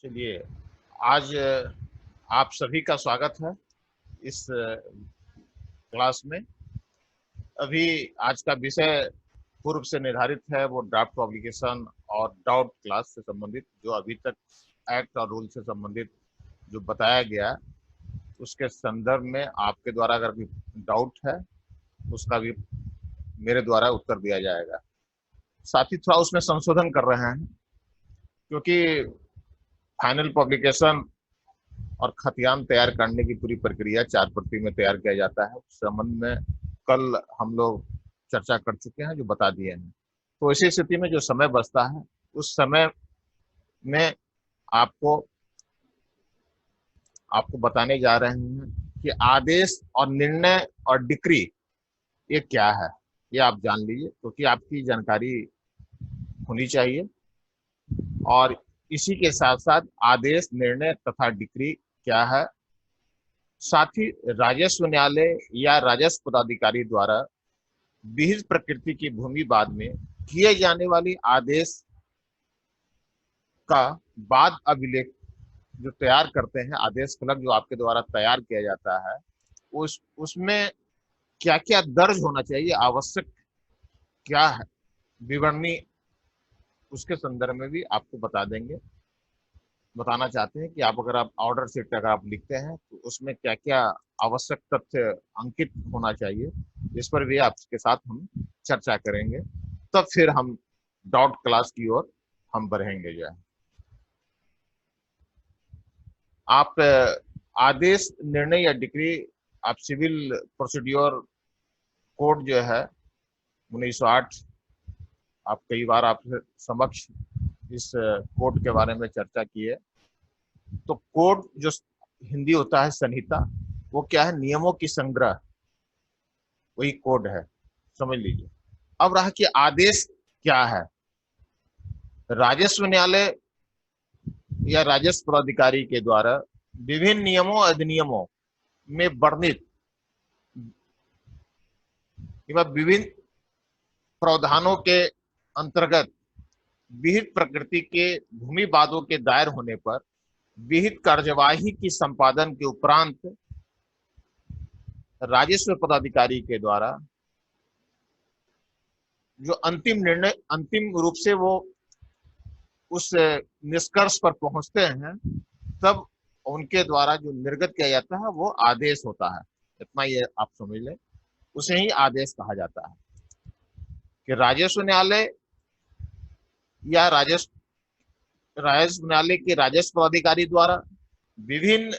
चलिए, आज आप सभी का स्वागत है इस क्लास में। अभी आज का विषय पूर्व से निर्धारित है, वो ड्राफ्ट पब्लिकेशन और डाउट क्लास से संबंधित, जो अभी तक एक्ट और रूल से संबंधित जो बताया गया, उसके संदर्भ में आपके द्वारा अगर भी डाउट है, उसका भी मेरे द्वारा उत्तर दिया जाएगा। साथ ही थोड़ा उसमें संशोधन कर रहे हैं, क्योंकि फाइनल पब्लिकेशन और खतियान तैयार करने की पूरी प्रक्रिया 4 प्रति में तैयार किया जाता है। उस संबंध में कल हम लोग चर्चा कर चुके हैं, जो बता दिए हैं। तो इसी स्थिति में जो समय बचता है, उस समय में आपको आपको बताने जा रहे हैं कि आदेश और निर्णय और डिक्री ये क्या है, ये आप जान लीजिए, क्योंकि आपकी जानकारी होनी चाहिए। और इसी के साथ साथ आदेश, निर्णय तथा डिक्री क्या है, साथ ही राजस्व न्यायालय या राजस्व पदाधिकारी द्वारा विहित प्रकृति की भूमि बाद में किए जाने वाली आदेश का बाद अभिलेख जो तैयार करते हैं, आदेश फलक जो आपके द्वारा तैयार किया जाता है, उसमें क्या क्या दर्ज होना चाहिए, आवश्यक क्या है, विवरणी, उसके संदर्भ में भी आपको बताना चाहते हैं कि अगर आप ऑर्डर शीट अगर आप लिखते हैं तो उसमें क्या क्या आवश्यक तथ्य अंकित होना चाहिए, इस पर भी आपके साथ हम चर्चा करेंगे। तब फिर हम डाउट क्लास की ओर हम बढ़ेंगे। जो है, आप आदेश, निर्णय या डिक्री, आप सिविल प्रोसीड्योर कोड जो है 1908, आप कई बार आपके समक्ष इस कोड के बारे में चर्चा की है। तो कोड जो हिंदी होता है संहिता, वो क्या है, नियमों की संग्रह, वही कोड है, समझ लीजिए। अब रहा कि आदेश क्या है। राजस्व न्यायालय या राजस्व पदाधिकारी के द्वारा विभिन्न नियमों अधिनियमों में वर्णित विभिन्न प्रावधानों के अंतर्गत विहित प्रकृति के भूमि वादों के दायर होने पर विहित कार्यवाही की संपादन के उपरांत राजस्व पदाधिकारी के द्वारा जो अंतिम रूप से वो उस निष्कर्ष पर पहुंचते हैं, तब उनके द्वारा जो निर्गत किया जाता है वो आदेश होता है। इतना ये आप समझ लें, उसे ही आदेश कहा जाता है। कि राजस्व न्यायालय या राजस्व न्यायालय के राजस्व पदाधिकारी द्वारा विभिन्न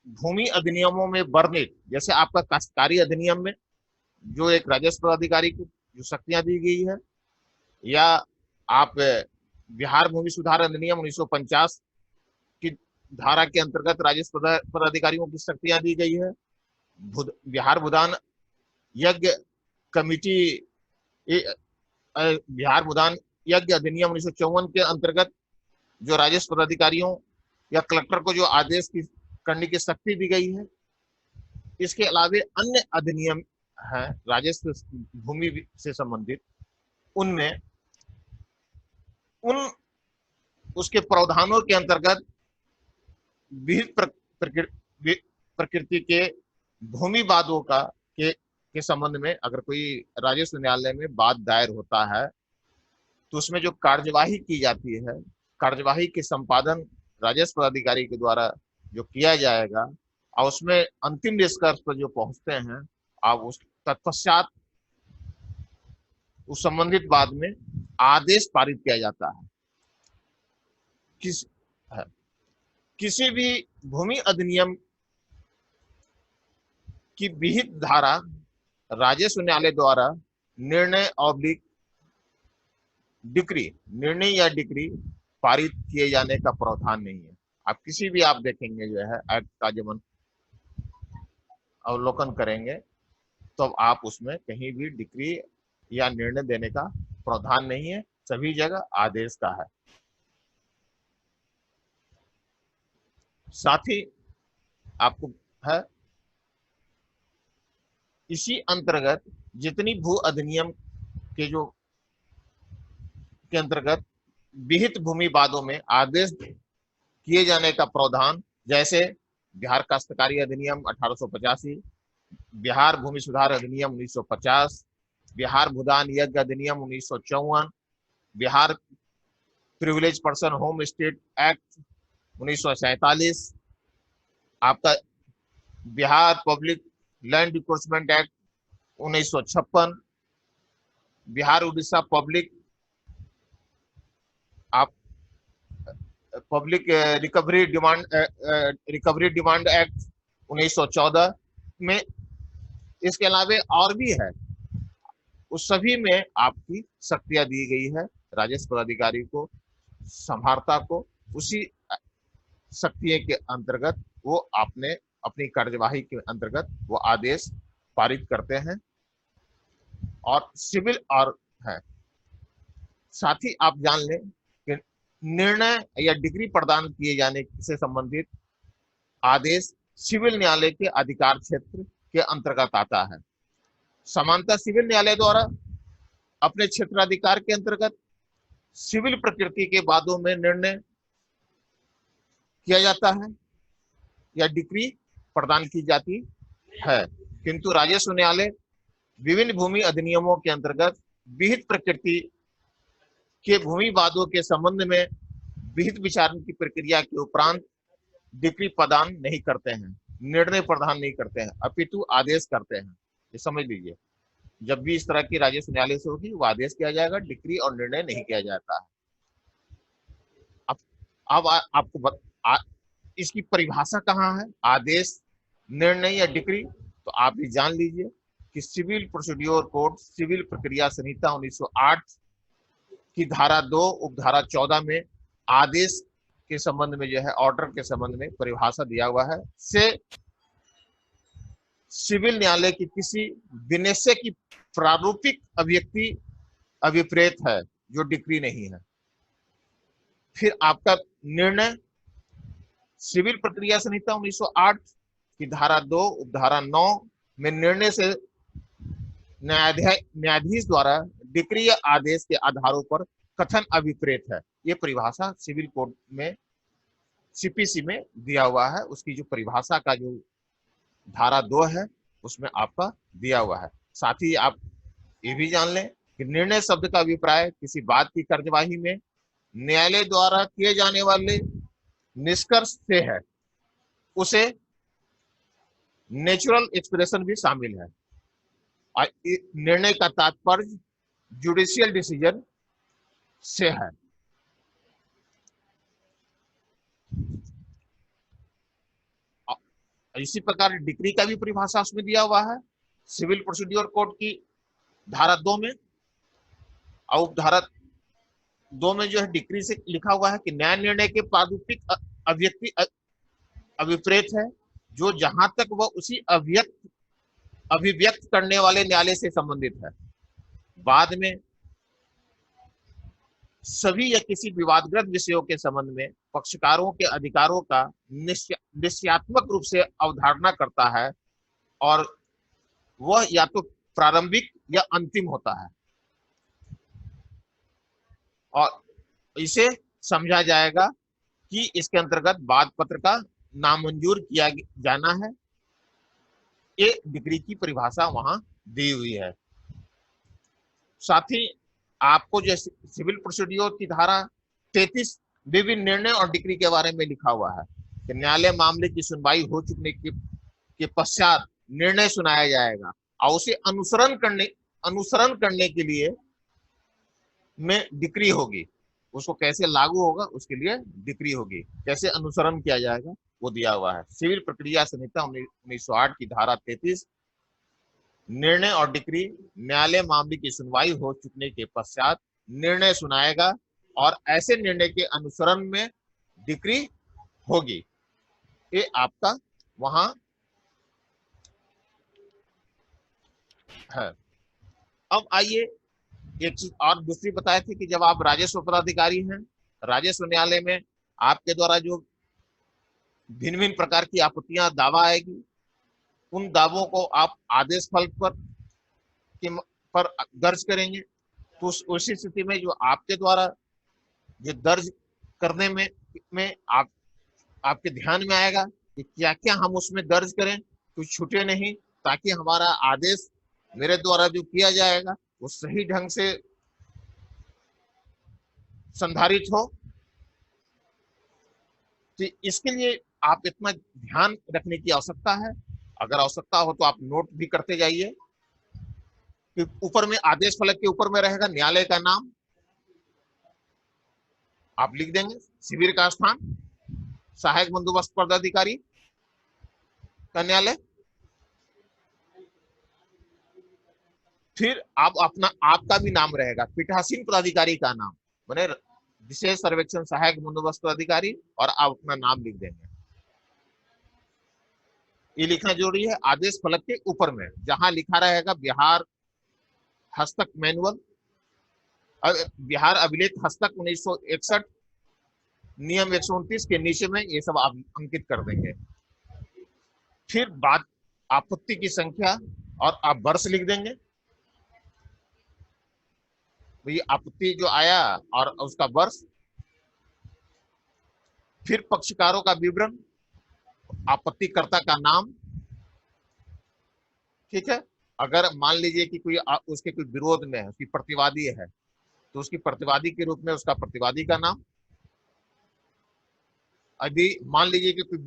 भूमि अधिनियमों में वर्णित, जैसे आपका काश्तकारी अधिनियम में जो एक राजस्व पदाधिकारी को जो शक्तियां दी गई है, या आप बिहार भूमि सुधार अधिनियम 1950 की धारा के अंतर्गत राजस्व पदाधिकारियों की शक्तियां दी गई है। बिहार भूदान यज्ञ कमिटी, बिहार भूदान यज्ञ अधिनियम 1954 के अंतर्गत जो राजस्व पदाधिकारियों या कलेक्टर को जो आदेश की करने की शक्ति दी गई है। इसके अलावे अन्य अधिनियम है राजस्व भूमि से संबंधित, उनमें उन उसके प्रावधानों के अंतर्गत विहित प्रकृति के भूमि वादों के संबंध में अगर कोई राजस्व न्यायालय में वाद दायर होता है, तो उसमें जो कार्यवाही की जाती है, कार्यवाही के संपादन राजस्व पदाधिकारी के द्वारा जो किया जाएगा, और उसमें अंतिम निष्कर्ष पर जो पहुंचते हैं, अब उस तत्पश्चात उस संबंधित वाद में आदेश पारित किया जाता है। किसी भी भूमि अधिनियम की विहित धारा राजस्व न्यायालय द्वारा निर्णय या डिक्री पारित किए जाने का प्रावधान नहीं है। आप किसी भी आप देखेंगे जो है एक्ट का जब अवलोकन करेंगे, तो आप उसमें कहीं भी डिक्री या निर्णय देने का प्रावधान नहीं है, सभी जगह आदेश का है। साथ ही आपको है, इसी अंतर्गत जितनी भू अधिनियम के अंतर्गत विहित भूमि वादों में आदेश किए जाने का प्रावधान, जैसे बिहार काश्तकारी अधिनियम 1885, बिहार भूमि सुधार अधिनियम 1950, बिहार भूदान यज्ञ अधिनियम 1954, Bihar privilege person home state act 1947, आपका Bihar public land encroachment act 1956, Bihar Orissa आप पब्लिक रिकवरी डिमांड एक्ट 1914 में। इसके अलावा और भी है, उस सभी में आपकी शक्तियां दी गई है राजस्व पदाधिकारी को, संभारता को। उसी शक्तियों के अंतर्गत वो आपने अपनी कार्यवाही के अंतर्गत वो आदेश पारित करते हैं और सिविल और है। साथ ही आप जान लें कि निर्णय या डिग्री प्रदान किए जाने से संबंधित आदेश सिविल न्यायालय के अधिकार क्षेत्र के अंतर्गत आता है। समानता सिविल न्यायालय द्वारा अपने क्षेत्राधिकार के अंतर्गत सिविल प्रकृति के वादों में निर्णय किया जाता है या डिग्री प्रदान की जाती है, किंतु राजस्व न्यायालय विभिन्न भूमि अधिनियमों के अंतर्गत विहित प्रकृति के भूमि वादों के संबंध में विहित विचारण की प्रक्रिया के उपरांत डिग्री प्रदान नहीं करते हैं, निर्णय प्रदान नहीं करते हैं, अपितु आदेश करते हैं। ये समझ लीजिए, जब भी इस तरह की राजस्व न्यायालय से होगी वो आदेश किया जाएगा, डिग्री और निर्णय नहीं किया जाता है। अब आपको इसकी परिभाषा कहाँ है, आदेश, निर्णय या डिग्री? तो आप भी जान लीजिए कि सिविल प्रोसीड्योर कोड सिविल प्रक्रिया संहिता 1908 की धारा 2 उपधारा 14 में आदेश के संबंध में जो है, ऑर्डर के संबंध में परिभाषा दिया हुआ है। से सिविल न्यायालय की किसी विनिश्चय की प्रारूपिक अभिव्यक्ति अभिप्रेत है जो डिग्री नहीं है। फिर आपका निर्णय सिविल प्रक्रिया संहिता 1908 की धारा 2 उपधारा 9 में निर्णय से न्यायाधीश द्वारा डिग्री या आदेश के आधारों पर कथन अभिप्रेत है। ये परिभाषा सिविल कोड में सीपीसी में दिया हुआ है, उसकी जो परिभाषा का जो धारा 2 है उसमें आपका दिया हुआ है। साथ ही आप ये भी जान लें कि निर्णय शब्द का अभिप्राय किसी बात की कार्यवाही में न्यायालय द्वारा किए जाने वाले निष्कर्ष से है, उसे नेचुरल एक्सप्रेशन भी शामिल है। निर्णय का तात्पर्य जुडिशियल डिसीजन से है। इसी प्रकार डिग्री का भी परिभाषा उसमें दिया हुआ है सिविल प्रोसीड्योर कोड की धारा 2 में। और धारा 2 में जो है डिग्री से लिखा हुआ है कि न्याय निर्णय के प्रारूपिक अभिव्यक्ति अभिप्रेत है जो जहां तक वह उसी अभिव्यक्त करने वाले न्यायालय से संबंधित है। बाद में सभी या किसी विवादग्रस्त विषयों के संबंध में पक्षकारों के अधिकारों का निश्चयात्मक रूप से अवधारणा करता है और वह या तो प्रारंभिक या अंतिम होता है और इसे समझा जाएगा कि इसके अंतर्गत वाद पत्र का नामंजूर किया जाना है। ये डिग्री की परिभाषा वहां दी हुई है। साथ ही आपको जैसे सिविल प्रोसीड्योर की धारा 33 विभिन्न निर्णय और डिग्री के बारे में लिखा हुआ है कि न्यायालय मामले की सुनवाई हो चुकने के पश्चात निर्णय सुनाया जाएगा और उसे अनुसरण करने के लिए में डिग्री होगी। उसको कैसे लागू होगा उसके लिए डिग्री होगी, कैसे अनुसरण किया जाएगा वो दिया हुआ है। सिविल प्रक्रिया संहिता 1908 की धारा 33 निर्णय और डिग्री न्यायालय मामले की सुनवाई हो चुकने के पश्चात निर्णय सुनाएगा और ऐसे निर्णय के अनुसरण में डिग्री होगी। ये आपका वहां है। अब आइए एक चीज और दूसरी बताए थे कि जब आप राजस्व पदाधिकारी हैं, राजस्व न्यायालय में आपके द्वारा जो भिन्न भिन्न प्रकार की आपत्तियां दावा आएगी, उन दावों को आप आदेश फलक पर दर्ज करेंगे। तो उसी स्थिति में जो आपके द्वारा ये दर्ज करने में आपके ध्यान में आएगा कि क्या क्या हम उसमें दर्ज करें, कुछ छूटे नहीं, ताकि हमारा आदेश मेरे द्वारा जो किया जाएगा वो सही ढंग से संधारित हो। तो इसके लिए आप इतना ध्यान रखने की आवश्यकता है। अगर आवश्यकता हो तो आप नोट भी करते जाइए कि ऊपर में आदेश फलक के ऊपर में रहेगा न्यायालय का नाम, आप लिख देंगे शिविर का स्थान, सहायक बंदोबस्त पदाधिकारी का न्यायालय। फिर आप अपना आपका भी नाम रहेगा, पीठासीन पदाधिकारी का नाम, माने विशेष सर्वेक्षण सहायक बंदोबस्त पदाधिकारी, और आप अपना नाम लिख देंगे। ये लिखना जरूरी है आदेश फलक के ऊपर में, जहां लिखा रहेगा बिहार हस्तक मैनुअल, बिहार अभिलेख हस्तक 1961 नियम 129 के नीचे में ये सब आप अंकित कर देंगे। फिर बाद आपत्ति की संख्या और आप वर्ष लिख देंगे, ये आपत्ति जो आया और उसका वर्ष। फिर पक्षकारों का विवरण, आपत्तिकर्ता का नाम, ठीक है। अगर मान लीजिए कि कोई उसके कोई विरोध में है, उसकी प्रतिवादी है, तो उसकी प्रतिवादी के रूप में उसका प्रतिवादी का नाम। यदि मान लीजिए कि कोई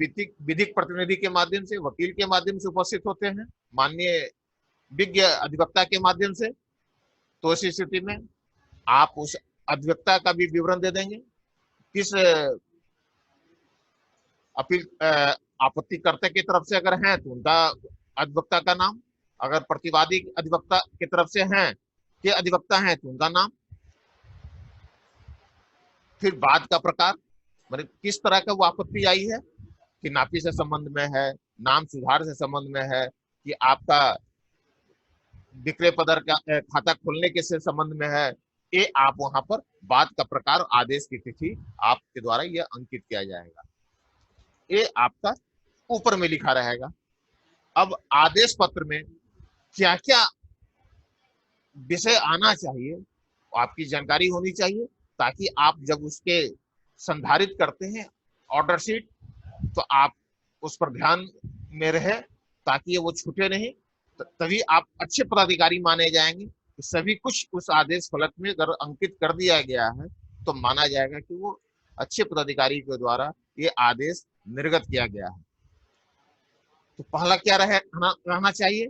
विधिक प्रतिनिधि के माध्यम से, वकील के माध्यम से उपस्थित होते हैं, माननीय विज्ञ अधिवक्ता के माध्यम से, तो इस स्थिति में आप उस अधिवक्ता का भी विवरण दे देंगे, किस अपील आपत्तिकर्ता की तरफ से अगर हैं तो उनका अधिवक्ता का नाम, अगर प्रतिवादी अधिवक्ता की तरफ से हैं के अधिवक्ता हैं तो उनका नाम। फिर बाद का प्रकार, मतलब किस तरह का वो आपत्ति आई है, कि नापी से संबंध में है, नाम सुधार से संबंध में है, कि आपका विक्रय पदर का खाता खोलने के से संबंध में है, ये आप वहां पर बाद का प्रकार, आदेश की तिथि आपके द्वारा यह अंकित किया जाएगा। ये आपका ऊपर में लिखा रहेगा। अब आदेश पत्र में क्या क्या विषय आना चाहिए, आपकी जानकारी होनी चाहिए, ताकि आप जब उसके संधारित करते हैं ऑर्डर शीट, तो आप उस पर ध्यान में रहे, ताकि वो छूटे नहीं। तभी आप अच्छे पदाधिकारी माने जाएंगे। सभी कुछ उस आदेश फलक में अगर अंकित कर दिया गया है तो माना जाएगा कि वो अच्छे पदाधिकारी के द्वारा ये आदेश निर्गत किया गया है। तो पहला क्या रहना चाहिए,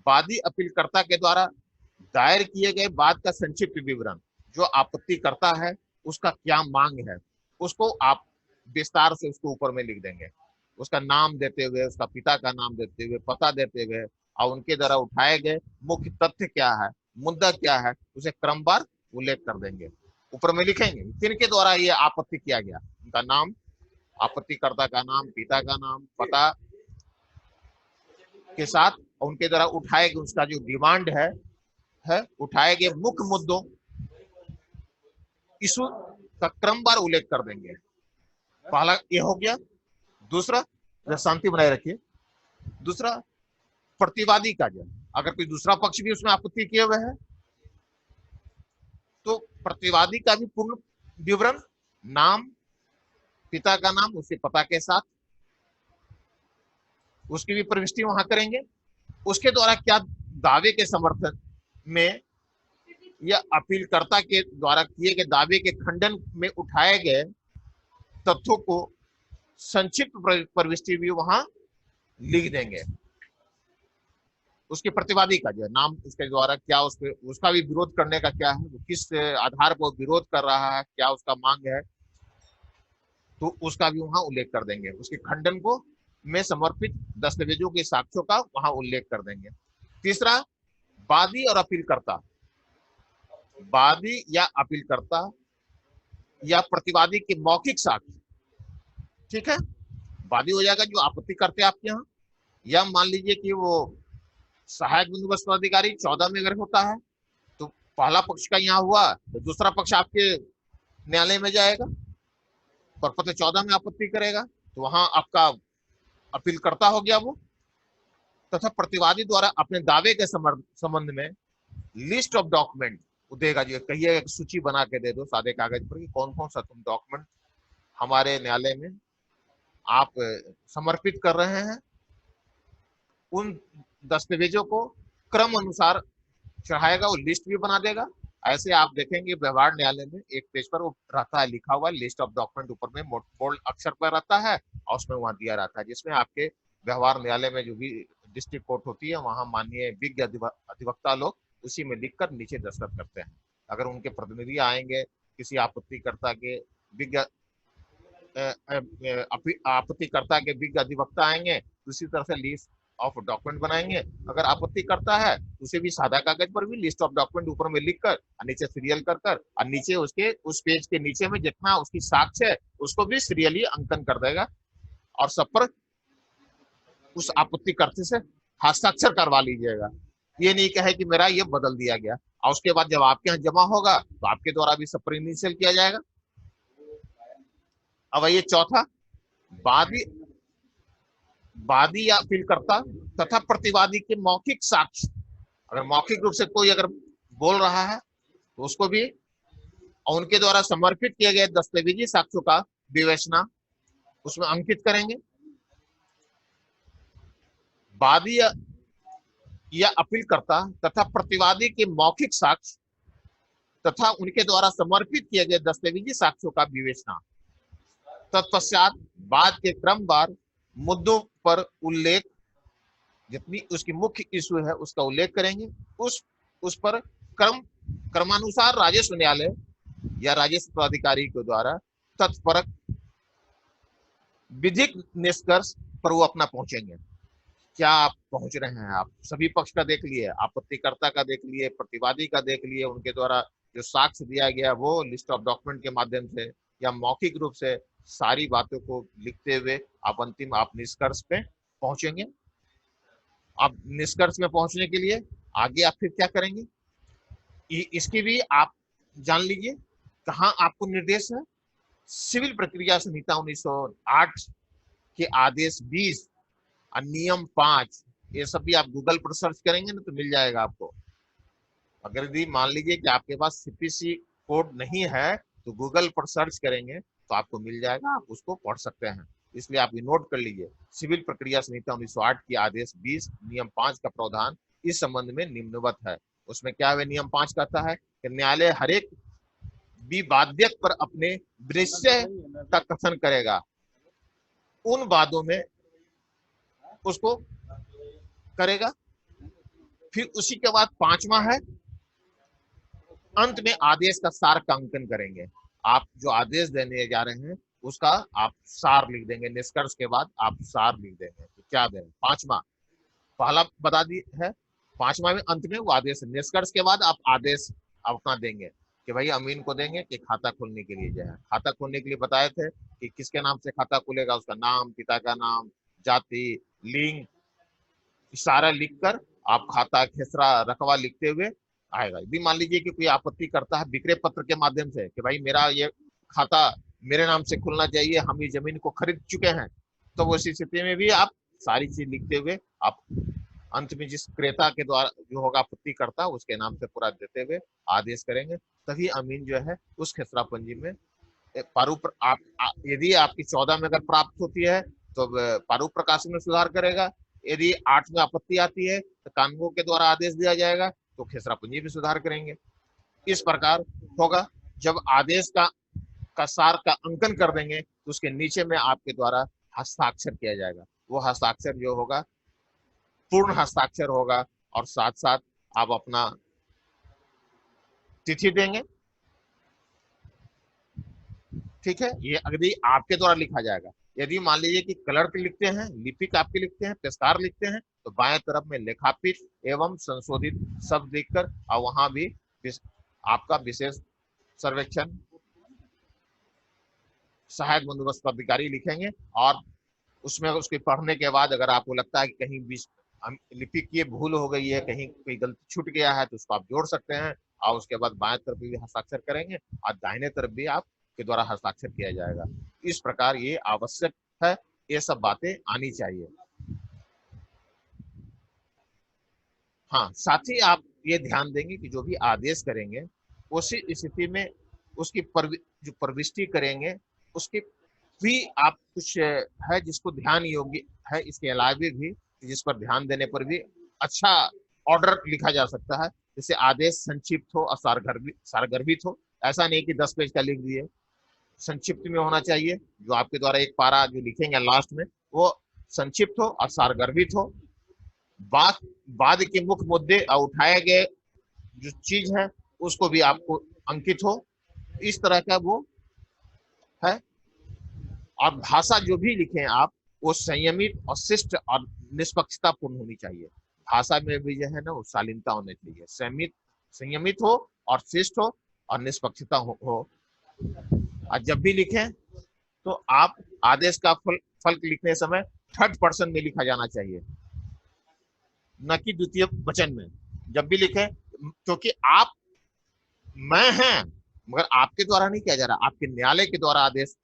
वादी अपीलकर्ता के द्वारा दायर किए गए बाद का संक्षिप्त विवरण, जो आपत्ति करता है उसका क्या मांग है, उसको आप विस्तार से उसको ऊपर में लिख देंगे, उसका नाम देते हुए, उसका पिता का नाम देते हुए, पता देते हुए, और उनके द्वारा उठाए गए मुख्य तथ्य क्या है, मुद्दा क्या है, उसे क्रमवार उल्लेख कर देंगे, ऊपर में लिखेंगे किनके द्वारा ये आपत्ति किया गया, उनका नाम, आपत्तिकर्ता का नाम, पिता का नाम, पता के साथ, उनके द्वारा उठाए गए उसका जो डिमांड है उठाए गए मुख्य मुद्दों, इशू का क्रमवार उल्लेख कर देंगे। पहला ये हो गया। दूसरा, शांति बनाए रखिए। दूसरा, प्रतिवादी का जो अगर कोई दूसरा पक्ष भी उसमें आपत्ति किए हुए है, तो प्रतिवादी का भी पूर्ण विवरण, नाम, पिता का नाम, उसके पता के साथ, उसकी भी प्रविष्टि वहां करेंगे। उसके द्वारा क्या दावे के समर्थन में या अपीलकर्ता के द्वारा किए गए दावे के खंडन में उठाए गए तथ्यों को संक्षिप्त प्रविष्टि भी वहां लिख देंगे। उसके प्रतिवादी का जो नाम, उसके द्वारा क्या उसका भी विरोध करने का क्या है, किस आधार पर विरोध कर रहा है, क्या उसका मांग है, तो उसका भी वहां उल्लेख कर देंगे। उसके खंडन को में समर्पित दस्तावेजों के साक्ष्यों का वहां उल्लेख कर देंगे। तीसरा, वादी और अपीलकर्ता, वादी या अपीलकर्ता या प्रतिवादी के मौखिक साक्ष्य, ठीक है, वादी हो जाएगा जो आपत्ति करते हैं आपके यहाँ, या मान लीजिए कि वो सहायक बंदोबस्त पदाधिकारी 14 में अगर होता है, तो पहला पक्ष का यहाँ हुआ तो दूसरा पक्ष आपके न्यायालय में जाएगा, पर पत्र 14 में आपत्ति करेगा, तो वहां आपका अपीलकर्ता हो गया वो। तथा प्रतिवादी द्वारा अपने दावे के संबंध में लिस्ट ऑफ डॉक्यूमेंट, वो देगा, जो कहिए एक सूची बना के दे दो सादे कागज पर कि कौन कौन सा तुम डॉक्यूमेंट हमारे न्यायालय में आप समर्पित कर रहे हैं। उन दस्तावेजों को क्रम अनुसार चढ़ाएगा, वो लिस्ट भी बना देगा। ऐसे आप देखेंगे व्यवहार न्यायालय में एक पेज पर वो रहता है लिखा हुआ लिस्ट ऑफ डॉक्यूमेंट, ऊपर में बोल्ड अक्षर पर रहता है और उसमें वहां दिया रहता है, जिसमें आपके व्यवहार न्यायालय में जो भी डिस्ट्रिक्ट कोर्ट होती है वहां माननीय विज्ञ अधिवक्ता लोग उसी में लिखकर नीचे दस्तखत करते हैं। अगर उनके प्रतिनिधि आएंगे किसी आपत्तिकर्ता के विज्ञ आपत्तिकर्ता के विज्ञ अधिवक्ता आएंगे तो उसी तरह से लिस्ट ऑफ डॉक्यूमेंट बनाएंगे। अगर आपत्ति करता है तो उसे भी सादा कागज पर भी लिस्ट ऑफ डॉक्यूमेंट ऊपर में लिखकर नीचे सीरियल कर कर और नीचे उसके उस पेज के नीचे में जितना उसकी साक्ष्य है उसको भी सीरियली अंकन कर देगा और सब पर उस आपत्तिकर्ता से हस्ताक्षर करवा लीजिएगा। ये नहीं कहे कि मेरा ये बदल दिया गया, और उसके बाद जब आपके यहाँ जमा होगा तो आपके द्वारा भी सब पर इनिशियल किया जाएगा। अब ये चौथा, वादी या अपीलकर्ता तथा प्रतिवादी के मौखिक साक्ष्य। अगर मौखिक रूप से कोई अगर बोल रहा है तो उसको भी उनके द्वारा समर्पित किए गए दस्तावेजी साक्ष्यों का विवेचना उसमें अंकित करेंगे। वादी या अपीलकर्ता तथा प्रतिवादी के मौखिक साक्ष्य तथा उनके द्वारा समर्पित किए गए दस्तावेजी साक्ष्यों का विवेचना। तत्पश्चात बाद के क्रमवार मुद्दों पर उल्लेख, जितनी उसकी मुख्य इशू है उसका उल्लेख करेंगे। उस पर क्रमानुसार राजस्व न्यायालय या राजस्व प्राधिकारी के द्वारा तत्परक विधिक निष्कर्ष पर वो अपना पहुंचेंगे। क्या आप पहुंच रहे हैं? आप सभी पक्ष का देख लिए, आपत्तिकर्ता का देख लिए, प्रतिवादी का देख लिए, उनके द्वारा जो साक्ष्य दिया गया वो लिस्ट ऑफ डॉक्यूमेंट के माध्यम से या मौखिक रूप से सारी बातों को लिखते हुए आप अंतिम आप निष्कर्ष पे पहुंचेंगे। अब निष्कर्ष में पहुंचने के लिए आगे आप फिर क्या करेंगे इसकी भी आप जान लीजिए। कहाँ आपको निर्देश है? सिविल प्रक्रिया संहिता 1908 के आदेश 20 और नियम 5, ये सब भी आप गूगल पर सर्च करेंगे ना तो मिल जाएगा आपको। अगर यदि मान लीजिए कि आपके पास सीपीसी कोड नहीं है तो गूगल पर सर्च करेंगे तो आपको मिल जाएगा, आप उसको पढ़ सकते हैं। इसलिए आप ये नोट कर लीजिए, सिविल प्रक्रिया संहिता 1908 की आदेश 20 नियम 5 का प्रावधान इस संबंध में निम्नवत है। उसमें क्या है? नियम 5 कहता है कि न्यायालय हरेक विवाद्यक पर अपने विनिश्चय का कथन करेगा, उन वादों में उसको करेगा। फिर उसी के बाद 5वां है, अंत में आदेश का सार का अंकन करेंगे। आप जो आदेश देने जा रहे हैं उसका आप सार लिख देंगे, निष्कर्ष के बाद आप सार लिख देंगे तो क्या दें। 5वां पहला बता दी है, 5वां में अंत में वो आदेश, निष्कर्ष के बाद आप आदेश अपना देंगे कि भाई अमीन को देंगे कि खाता खोलने के लिए जो है, खाता खोलने के लिए बताए थे कि किसके नाम से खाता खुलेगा, उसका नाम, पिता का नाम, जाति, लिंग, सारा लिखकर आप खाता, खेसरा, रकबा लिखते हुए आएगा। यदि मान लीजिए कि कोई आपत्ति करता है विक्रय पत्र के माध्यम से कि भाई मेरा ये खाता मेरे नाम से खुलना चाहिए, हम ये जमीन को खरीद चुके हैं, तो उस स्थिति में भी आप सारी चीज लिखते हुए आप अंत में जिस क्रेता के द्वारा जो होगा आपत्ति करता उसके नाम से पूरा देते हुए आदेश करेंगे। तभी अमीन जो है उस खेसरा पंजी में प्रारूप आप यदि आपकी 14 में अगर प्राप्त होती है तो प्रारूप प्रकाशन में सुधार करेगा। यदि 8 में आपत्ति आती है तो कानूनों के द्वारा आदेश दिया जाएगा तो खेसरा पंजी में सुधार करेंगे। इस प्रकार होगा। जब आदेश का सार का अंकन कर देंगे तो उसके नीचे में आपके द्वारा हस्ताक्षर किया जाएगा। वो हस्ताक्षर जो होगा पूर्ण हस्ताक्षर होगा और साथ साथ आप अपना तिथि देंगे। ठीक है, ये यदि आपके द्वारा लिखा जाएगा। यदि मान लीजिए कि क्लर्क लिखते हैं, लिपिक आपके लिखते हैं, पेशकार लिखते हैं तो बाएं तरफ में लेखापीठ एवं संशोधित शब्द लिखकर और वहां भी आपका विशेष सर्वेक्षण सहायक बंदोबस्त पदाधिकारी लिखेंगे। और उसमें उसके पढ़ने के बाद अगर आपको लगता है कि कहीं लिपि की भूल हो गई है, कहीं कोई गलती छूट गया है तो उसको आप जोड़ सकते हैं और उसके बाद बाएं तरफ भी हस्ताक्षर करेंगे और दाहिने तरफ भी आपके द्वारा हस्ताक्षर किया जाएगा। इस प्रकार ये आवश्यक है, ये सब बातें आनी चाहिए। हाँ, साथ ही आप ये ध्यान देंगे कि जो भी आदेश करेंगे उसी स्थिति में उसकी जो प्रविष्टि करेंगे उसके भी आप कुछ है जिसको ध्यान योग्य है, इसके अलावा भी जिस पर ध्यान देने पर भी अच्छा ऑर्डर लिखा जा सकता है। जैसे आदेश संक्षिप्त हो और सारगर्भित हो, ऐसा नहीं कि 10 पेज का लिख दिए। संक्षिप्त में होना चाहिए, जो आपके द्वारा एक पारा जो लिखेंगे लास्ट में वो संक्षिप्त हो और सारगर्भित हो। बाद के मुख्य मुद्दे और उठाए गए जो चीज है उसको भी आपको अंकित हो, इस तरह का वो है। और भाषा जो भी लिखें आप, वो संयमित और शिष्ट और निष्पक्षता पूर्ण होनी चाहिए। भाषा में भी जो है ना वो शालीनता होनी चाहिए, संयमित हो और शिष्ट हो और निष्पक्षता हो। और जब भी लिखें तो आप आदेश का फल लिखने समय थर्ड पर्सन में लिखा जाना चाहिए, न कि द्वितीय वचन में जब भी लिखें, क्योंकि आप मैं हैं मगर आपके द्वारा नहीं किया जा रहा, आपके न्यायालय के द्वारा आदेश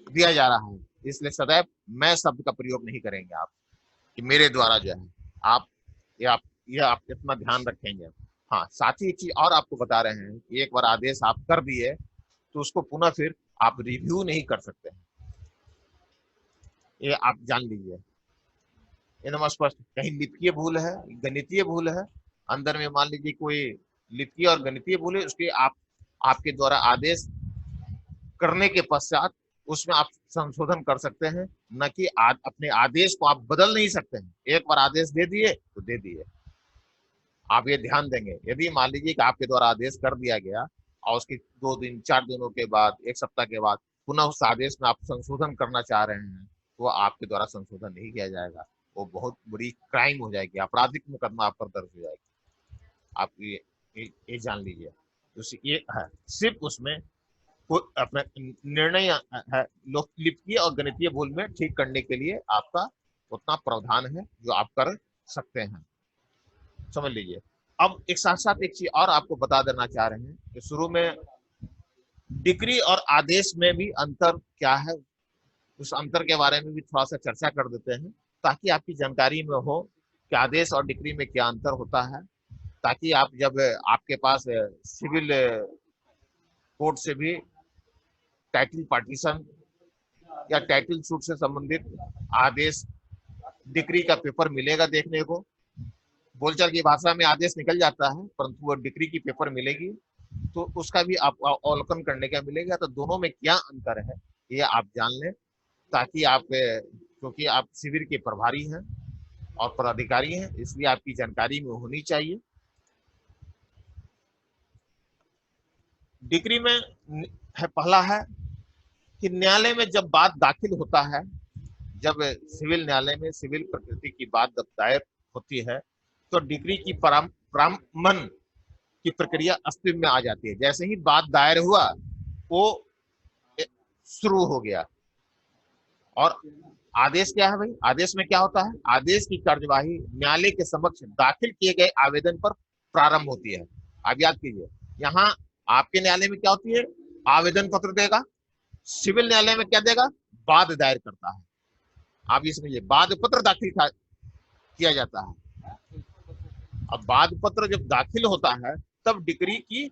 दिया जा रहा है। इसलिए सदैव मैं शब्द का प्रयोग नहीं करेंगे आप कि मेरे द्वारा जो है। आप आप इतना ध्यान रखेंगे। हाँ, साथ ही एक चीज और आपको बता रहे हैं कि एक बार आदेश आप कर दिए तो उसको पुनः फिर आप रिव्यू नहीं कर सकते हैं, ये आप जान लीजिए। एकदम स्पष्ट, कहीं लिपिकीय भूल है, गणितीय भूल है, अंदर में मान लीजिए कोई लिपिकीय और गणितीय भूल है, उसके आपके द्वारा आदेश करने के पश्चात उसमें आप संशोधन कर सकते हैं, न कि अपने आदेश को आप बदल नहीं सकते हैं। एक बार आदेश दे दिए तो दे दिए। आप ये ध्यान देंगे, यदि मान लीजिए कि आपके द्वारा आदेश कर दिया गया और उसके 2 दिन 4 दिनों के बाद 1 सप्ताह के बाद पुनः उस आदेश में आप संशोधन करना चाह रहे हैं, वो आपके द्वारा संशोधन नहीं किया जाएगा, वो बहुत बड़ी क्राइम हो जाएगी, आपराधिक मुकदमा आप पर दर्ज हो जाएगी। आप ये जान लीजिए। तो ये है सिर्फ उसमें अपना निर्णय है, लिपिकीय और गणितीय भूल में ठीक करने के लिए आपका उतना प्रावधान है जो आप कर सकते हैं, समझ लीजिए। अब एक साथ साथ एक चीज और आपको बता देना चाह रहे हैं कि शुरू में डिक्री और आदेश में भी अंतर क्या है, उस अंतर के बारे में भी थोड़ा सा चर्चा कर देते हैं, ताकि आपकी जानकारी में हो कि आदेश और डिक्री में क्या अंतर होता है, ताकि आप जब आपके पास सिविल कोर्ट से भी टाइटल पार्टीशन या टाइटल सूट से संबंधित आदेश डिक्री का पेपर मिलेगा देखने को। बोलचाल की भाषा में आदेश निकल जाता है, परंतु वो डिक्री की पेपर मिलेगी तो उसका भी आप अवलोकन करने का मिलेगा। तो दोनों में क्या अंतर है ये आप जान लें, ताकि आप, क्योंकि आप शिविर के प्रभारी हैं और पदाधिकारी हैं, इसलिए आपकी जानकारी में होनी चाहिए। डिक्री में है, पहला है कि न्यायालय में जब बात दाखिल होता है, जब सिविल न्यायालय में सिविल प्रकृति की बात जब दायर होती है तो डिक्री की प्रारंभन की प्रक्रिया अस्तित्व में आ जाती है। जैसे ही बात दायर हुआ वो शुरू हो गया। और आदेश क्या है भाई, आदेश में क्या होता है, आदेश की कार्यवाही न्यायालय के समक्ष दाखिल किए गए आवेदन पर प्रारंभ होती है। आप याद कीजिए, यहाँ आपके न्यायालय में क्या होती है, आवेदन पत्र देगा, सिविल न्यायालय में क्या देगा, वाद दायर करता है। आप ये समझिए, वाद पत्र दाखिल किया जाता है। अब वाद पत्र जब दाखिल होता है तब डिक्री की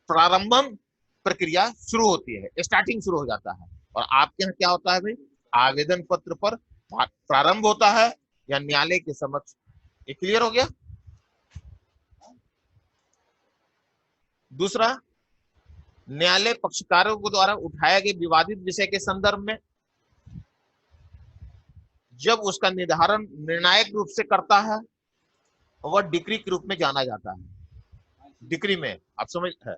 प्रारंभम प्रक्रिया शुरू होती है, स्टार्टिंग शुरू हो जाता है। और आपके यहाँ क्या होता है भाई, आवेदन पत्र पर प्रारंभ होता है या न्यायालय के समक्ष। ये क्लियर हो गया। दूसरा, न्यायालय पक्षकारों के द्वारा उठाए गए विवादित विषय के संदर्भ में जब उसका निर्धारण निर्णायक रूप से करता है वह डिक्री के रूप में जाना जाता है। डिक्री में आप समझ है,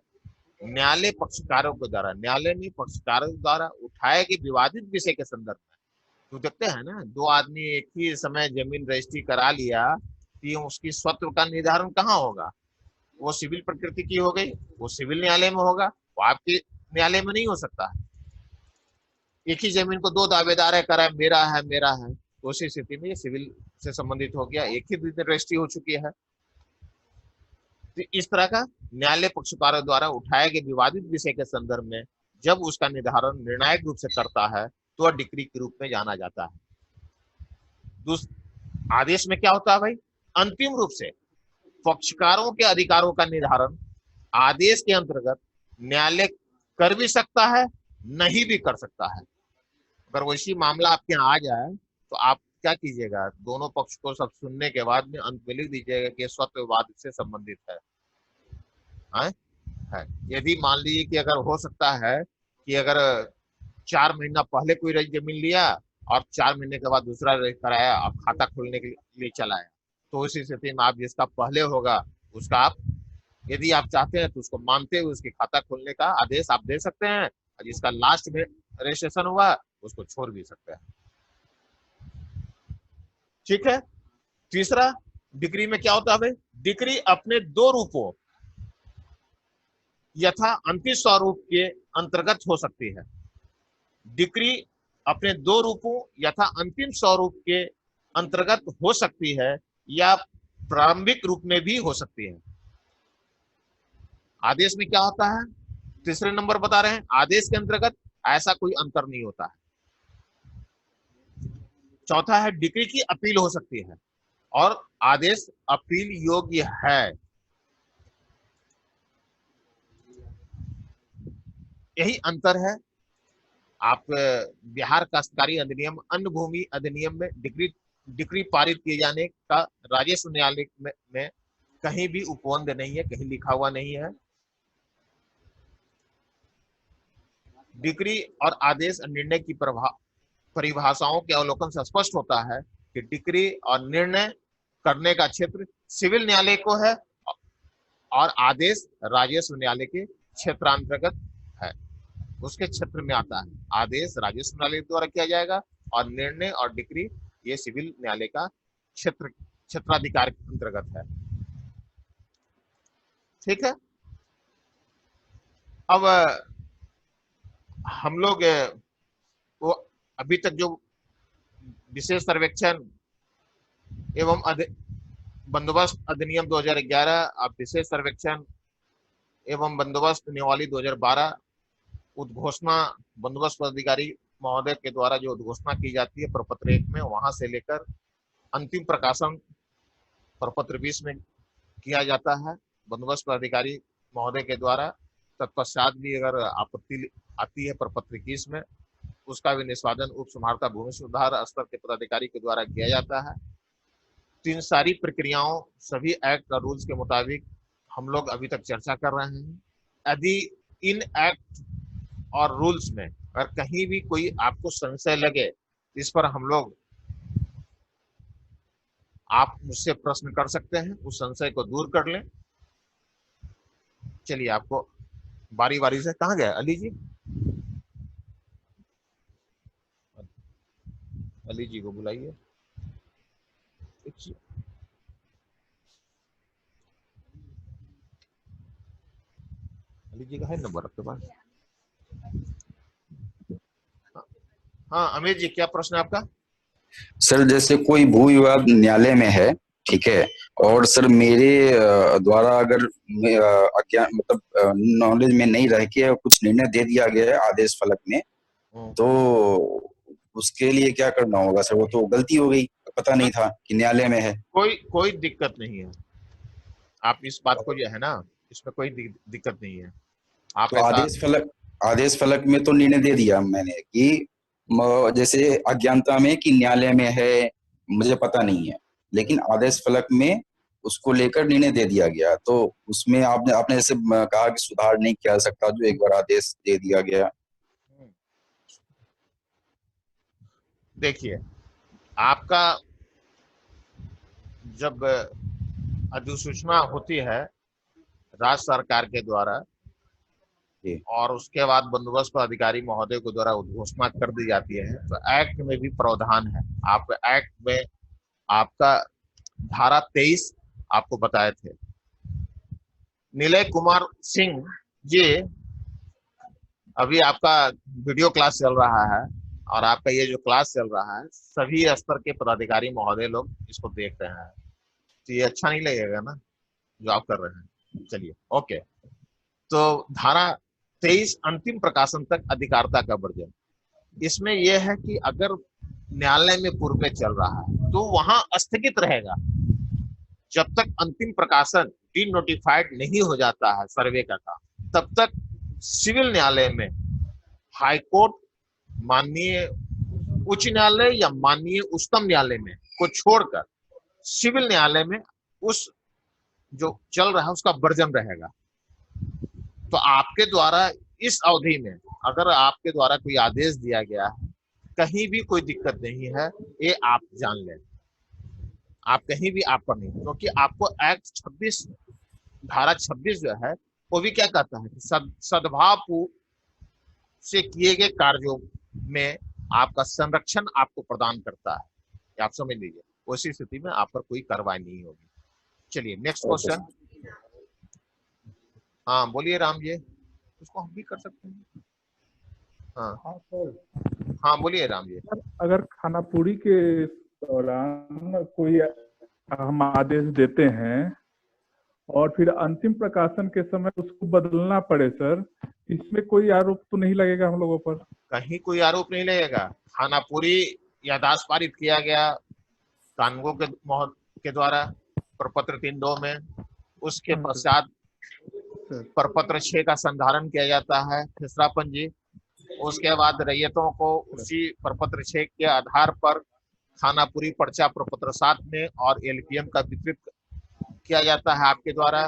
न्यायालय पक्षकारों के द्वारा, न्यायालय में पक्षकारों द्वारा उठाए गए विवादित विषय के संदर्भ में, तो देखते हैं ना, 2 आदमी एक ही समय जमीन रजिस्ट्री करा लिया कि उसकी स्वत्व का निर्धारण कहाँ होगा, वो सिविल प्रकृति की हो गई, वो सिविल न्यायालय में होगा, वो आपके न्यायालय में नहीं हो सकता है। एक ही जमीन को 2 दावेदार है, करा मेरा है मेरा है, तो उसी स्थिति में ये सिविल से संबंधित हो गया, एक ही दिन रजिस्ट्री हो चुकी है। तो इस तरह का न्यायालय पक्षकारों द्वारा उठाए गए विवादित विषय के संदर्भ में जब उसका निर्धारण निर्णायक रूप से करता है तो वह डिक्री के रूप में जाना जाता है। आदेश में क्या होता है भाई, अंतिम रूप से पक्षकारों के अधिकारों का निर्धारण आदेश के अंतर्गत न्यायालय कर भी सकता है, नहीं भी कर सकता है। अगर वैसी मामला आपके यहाँ आ जाए तो आप क्या कीजिएगा, दोनों पक्ष को सब सुनने के बाद में अंत में लिख दीजिएगा कि स्वत्व विवाद से संबंधित है। है यदि मान लीजिए कि अगर हो सकता है कि अगर 4 महीना पहले कोई जमीन लिया और 4 महीने के बाद दूसरा रजिस्टर कराया और खाता खोलने के लिए चलाया, तो उस स्थिति में आप जिसका पहले होगा उसका आप, यदि आप चाहते हैं तो उसको मानते हुए उसके खाता खोलने का आदेश आप दे सकते हैं, और जिसका लास्ट में रजिस्ट्रेशन हुआ उसको छोड़ भी सकते हैं। ठीक है। तीसरा, डिक्री में क्या होता है भाई? डिक्री अपने दो रूपों यथा अंतिम स्वरूप के अंतर्गत हो सकती है। डिक्री अपने दो रूपों यथा अंतिम स्वरूप के अंतर्गत हो सकती है या प्रारंभिक रूप में भी हो सकती है। आदेश में क्या होता है? तीसरे नंबर बता रहे हैं, आदेश के अंतर्गत ऐसा कोई अंतर नहीं होता है। चौथा है, डिक्री की अपील हो सकती है और आदेश अपील योग्य है। यही अंतर है। आप बिहार काश्तकारी अधिनियम, अन्य भूमि अधिनियम में डिक्री पारित किए जाने का राजस्व न्यायालय में कहीं भी उपबंध नहीं है, कहीं लिखा हुआ नहीं है। डिक्री और आदेश निर्णय की परिभाषाओं के अवलोकन से स्पष्ट होता है कि डिक्री और निर्णय करने का क्षेत्र सिविल न्यायालय को है और आदेश राजस्व न्यायालय के क्षेत्रांतर्गत है, उसके क्षेत्र में आता है। आदेश राजस्व न्यायालय द्वारा किया जाएगा और निर्णय और डिक्री ये सिविल न्यायालय का क्षेत्राधिकार के अंतर्गत है। ठीक है। अब हम लोग वो अभी तक जो विशेष सर्वेक्षण एवं बंदोबस्त अधिनियम 2011, अब विशेष सर्वेक्षण एवं बंदोबस्त नियमावली 2012, उद्घोषणा बंदोबस्त पदाधिकारी महोदय के द्वारा जो उद्घोषणा की जाती है प्रपत्र 1 में, वहां से लेकर अंतिम प्रकाशन प्रपत्र 20 में किया जाता है बंदोबस्त पदाधिकारी महोदय के द्वारा। तत्पश्चात भी अगर आपत्ति आती है प्रपत्र 21 में, उसका भी निष्पादन उप समाहर्ता भूमि सुधार स्तर के पदाधिकारी के द्वारा किया जाता है। तो इन सारी प्रक्रियाओं, सभी एक्ट और रूल्स के मुताबिक हम लोग अभी तक चर्चा कर रहे हैं। यदि इन एक्ट और रूल्स में अगर कहीं भी कोई आपको संशय लगे, इस पर हम लोग, आप मुझसे प्रश्न कर सकते हैं, उस संशय को दूर कर लें। चलिए, आपको बारी बारी से, कहाँ गया अली जी? अली जी को बुलाइए। अली जी का है नंबर आपके पास? हाँ अमीर जी, क्या प्रश्न है आपका? सर, जैसे कोई भू विवाद न्यायालय में है, ठीक है, और सर मेरे द्वारा अगर अज्ञान मतलब नॉलेज में नहीं रह के कुछ निर्णय दे दिया गया है आदेश फलक में, तो उसके लिए क्या करना होगा सर? वो तो गलती हो गई, पता नहीं था कि न्यायालय में है। कोई दिक्कत नहीं है। आप इस बात को जो है ना, इसमें कोई दिक्कत नहीं है। आप तो ऐसा, आदेश फलक में तो निर्णय दे दिया मैंने कि जैसे अज्ञानता में कि न्यायालय में है, मुझे पता नहीं है, लेकिन आदेश फलक में उसको लेकर निर्णय दे दिया गया, तो उसमें आपने जैसे कहा कि सुधार नहीं किया जा सकता जो एक बार आदेश दे दिया गया। देखिए, आपका जब अधिसूचना होती है राज्य सरकार के द्वारा और उसके बाद बंदोबस्त पदाधिकारी महोदय के द्वारा उद्घोषणा कर दी जाती है, तो एक्ट में भी प्रावधान है। आप एक्ट में आपका धारा 23 आपको बताए थे। नीलय कुमार सिंह जी, अभी आपका वीडियो क्लास चल रहा है और आपका ये जो क्लास चल रहा है, सभी स्तर के पदाधिकारी महोदय लोग इसको देख रहे हैं, तो ये अच्छा नहीं लगेगा ना जो आप कर रहे हैं। चलिए, ओके। तो धारा 23 अंतिम प्रकाशन तक अधिकारिता का वर्जन, इसमें यह है कि अगर न्यायालय में पूर्व चल रहा है तो वहां स्थगित रहेगा जब तक अंतिम प्रकाशन डिनोटिफाइड नहीं हो जाता है सर्वे का काम, तब तक सिविल न्यायालय में हाई कोर्ट, माननीय उच्च न्यायालय या माननीय उच्चतम न्यायालय में को छोड़कर सिविल न्यायालय में उस जो चल रहा है उसका वर्जन रहेगा। तो आपके द्वारा इस अवधि में अगर आपके द्वारा कोई आदेश दिया गया है, कहीं भी कोई दिक्कत नहीं है, ये आप जान लें। आप कहीं भी आप पर नहीं, क्योंकि आपको एक्ट 26 धारा 26 जो है वो भी क्या कहता है, सद्भाव से किए गए कार्यों में आपका संरक्षण आपको प्रदान करता है। आप समझ लीजिए, उसी स्थिति में आप पर कोई कार्रवाई नहीं होगी। चलिए नेक्स्ट क्वेश्चन। हाँ बोलिए राम जी, उसको हम भी कर सकते हैं। हाँ हाँ सर, हाँ बोलिए राम जी। अगर खानापुरी के दौरान कोई हम आदेश देते हैं और फिर अंतिम प्रकाशन के समय उसको बदलना पड़े सर, इसमें कोई आरोप तो नहीं लगेगा हम लोगों पर? कहीं कोई आरोप नहीं लगेगा। खानापुरी यादाश्त पारित किया गया कानूनगो के द्वारा प्रपत्र 3-2 में, उसके पश्चात प्रपत्र 6 का संधारण किया जाता है खसरा पंजी। उसके बाद रैयतों को उसी प्रपत्र 6 के आधार पर खानापुरी पर्चा प्रपत्र 7 में और एलपीएम का वितरित किया जाता है आपके द्वारा।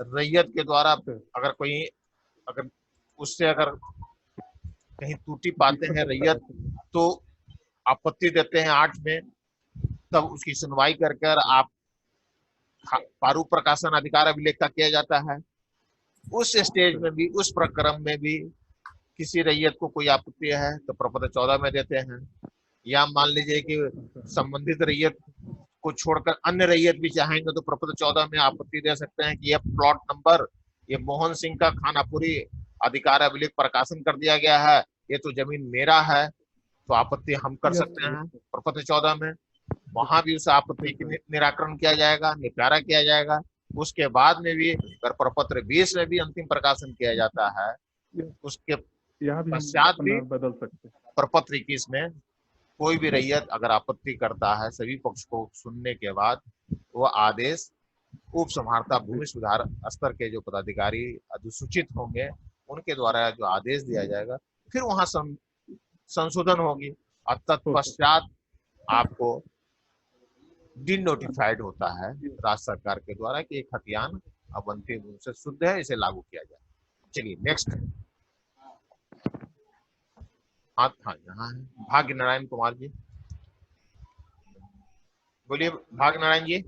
रैयत के द्वारा अगर उससे अगर कहीं त्रुटि पाते हैं रैयत तो आपत्ति देते हैं 8 में, तब उसकी सुनवाई कर आप पारू प्रकाशन अधिकार अभिलेख का किया जाता है। उस स्टेज में भी, उस प्रक्रम में भी किसी रैयत को कोई आपत्ति है तो प्रपत्र 14 में देते हैं। या मान लीजिए कि संबंधित रैयत को छोड़कर अन्य रैयत भी चाहेंगे तो प्रपत्र 14 में आपत्ति दे सकते हैं कि यह प्लॉट नंबर, ये मोहन सिंह का खानापुरी अधिकार अभिलेख प्रकाशन कर दिया गया है, ये तो जमीन मेरा है, तो आपत्ति हम कर सकते हैं प्रपत्र 14 में। वहां भी उस आपत्ति की निराकरण किया जाएगा, निपटारा किया जाएगा। उसके बाद में भी अगर प्रपत्र 20 में भी अंतिम प्रकाशन किया जाता है, उसके पश्चात भी बदल सकते हैं। प्रपत्र 21 में कोई भी रैयत अगर आपत्ति करता है, सभी पक्ष को सुनने के बाद वो आदेश उप समाहर्ता भूमि सुधार स्तर के जो पदाधिकारी अधिसूचित होंगे उनके द्वारा जो आदेश दिया जाएगा, फिर वहां संशोधन होगी और तत्पश्चात आपको डिनोटिफाइड होता है राज्य सरकार के द्वारा कि एक खतियान अब अंतिम रूप से शुद्ध है, इसे लागू किया जाए। चलिए नेक्स्ट। हाँ यहाँ है भाग्य नारायण कुमार जी, बोलिए Bhagya Narayan ji.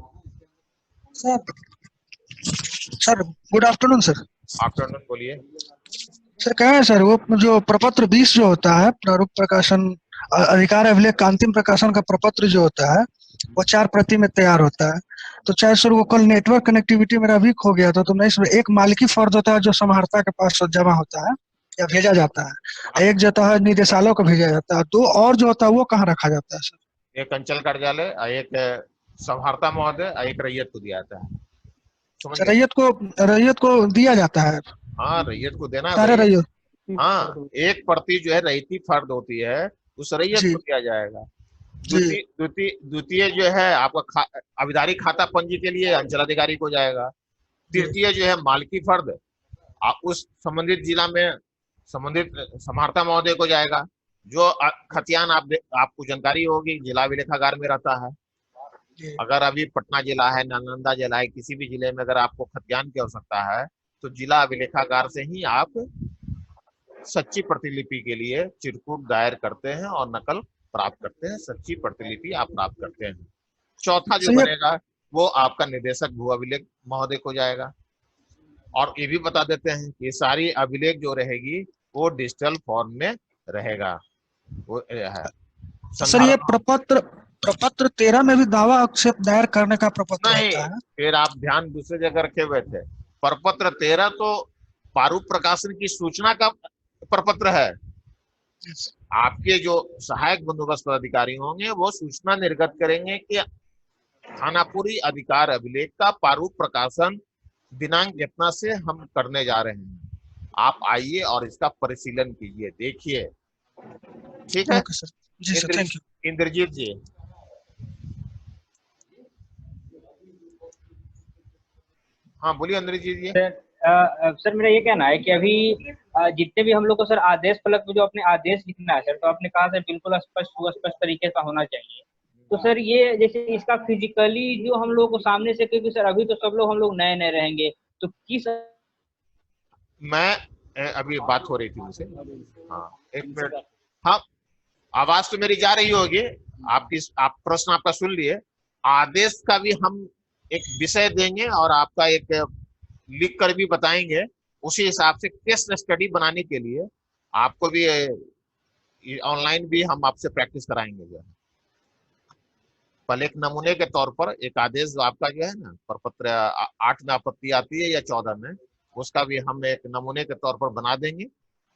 Sir good afternoon sir. Afternoon, बोलिए सर। क्या है सर, वो जो प्रपत्र 20 जो होता है प्रारूप प्रकाशन अधिकार अभिलेख का अंतिम प्रकाशन का प्रपत्र जो होता है वो 4 प्रति में तैयार होता है। तो चाहे सर वो कल नेटवर्क कनेक्टिविटी मेरा भी खो गया था, तो मैं इसमें एक मालिकी फर्द होता है जो समाहर्ता के पास जमा होता है या भेजा जाता है, एक जो है निदेशालय को भेजा जाता है, 2 और जो होता है वो कहाँ रखा जाता है सर? एक अंचल कार्यालय, एक समाहर्ता महोदय, एक रैयत को दिया जाता है। रैयत को दिया जाता है। हाँ रैयत को देना सारे रैयत। हाँ, एक प्रति जो है रैयती फर्द होती है उस रैयत को दिया जाएगा। द्वितीय जो है आपका अविधारी खाता पंजी के लिए अंचलाधिकारी को जाएगा। तृतीय जो है मालकी फर्द उस संबंधित जिला में संबंधित समाहर्ता महोदय को जाएगा। जो खतियान आपको जानकारी होगी जिला अभिलेखागार में रहता है। अगर अभी पटना जिला है, नालंदा जिला है, किसी भी जिले में अगर आपको खतियान की आवश्यकता है तो जिला अभिलेखागार से ही आप सच्ची प्रतिलिपि के लिए चिरकुट दायर करते हैं और नकल प्राप्त करते हैं, सच्ची प्रतिलिपि आप प्राप्त करते हैं। चौथा जो बनेगा वो आपका निदेशक भू अभिलेख महोदय को जाएगा। और ये भी बता देते हैं कि सारी अभिलेख जो रहेगी वो डिजिटल फॉर्म में रहेगा। वो है सर ये प्रपत्र 13 में भी दावा आक्षेप दायर करने का प्रपत्र नहीं होता है। फिर आप ध्यान दूसरे जगह रखे हुए थे। प्रपत्र 13 तो प्रारूप प्रकाशन की सूचना का प्रपत्र है। आपके जो सहायक बंदोबस्त पदाधिकारी होंगे वो सूचना निर्गत करेंगे कि खानापुरी अधिकार अभिलेख का प्रारूप प्रकाशन दिनांक इतना से हम करने जा रहे हैं, आप आइए और इसका परिशीलन कीजिए, देखिए। ठीक है सर। जी sir, thank you. Indrajit ji. हाँ बोलिए अंदर जी जी। सर मेरा ये कहना है कि अभी जितने भी हम लोग को सर आदेश फलक पे जो अपने आदेश लिखना है सर, तो आपने कहा सर बिल्कुल स्पष्ट सुस्पष्ट तरीके का होना चाहिए। तो सर ये जैसे इसका फिजिकली जो हम लोग को सामने से, क्योंकि सर अभी तो सब लोग हम लोग नए नए रहेंगे, तो किस मैं अभी बात हो रही थी मुझसे। हाँ एक मिनट। हाँ आवाज तो मेरी जा रही होगी। आप प्रश्न आपका सुन लिए। आदेश का भी हम एक विषय देंगे और आपका एक लिख कर भी बताएंगे। उसी हिसाब से केस स्टडी बनाने के लिए आपको भी ऑनलाइन भी हम आपसे प्रैक्टिस कराएंगे। जो है पहले एक नमूने के तौर पर एक आदेश जो आपका जो है ना प्रपत्र 8 में आपत्ति आती है या 14 में, उसका भी हम एक नमूने के तौर पर बना देंगे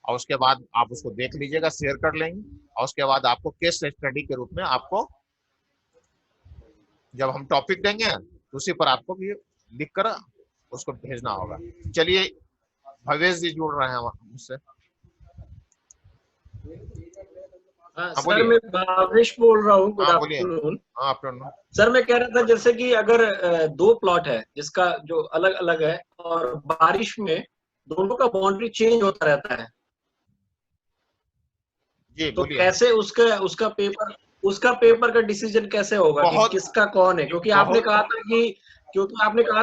और उसके बाद आप उसको देख लीजिएगा, शेयर कर लेंगे और उसके बाद आपको केस स्टडी के रूप में आपको जब हम टॉपिक देंगे तो उसी पर आपको भी लिख कर उसको भेजना होगा। चलिए भवेश जी जुड़ रहे हैं मुझसे। हाँ, सर मैं भावेश बोल रहा हूँ। गुड हाँ बोलिए। आफ्टरनून। हाँ आफ्टरनून। सर मैं कह रहा था जैसे कि अगर दो प्लॉट है जिसका जो अलग अलग है और बारिश में दोनों का बाउंड्री चेंज होता रहता है, जी तो बोलिए। कैसे उसका पेपर का डिसीजन कैसे होगा कि किसका कौन है? क्योंकि आपने कहा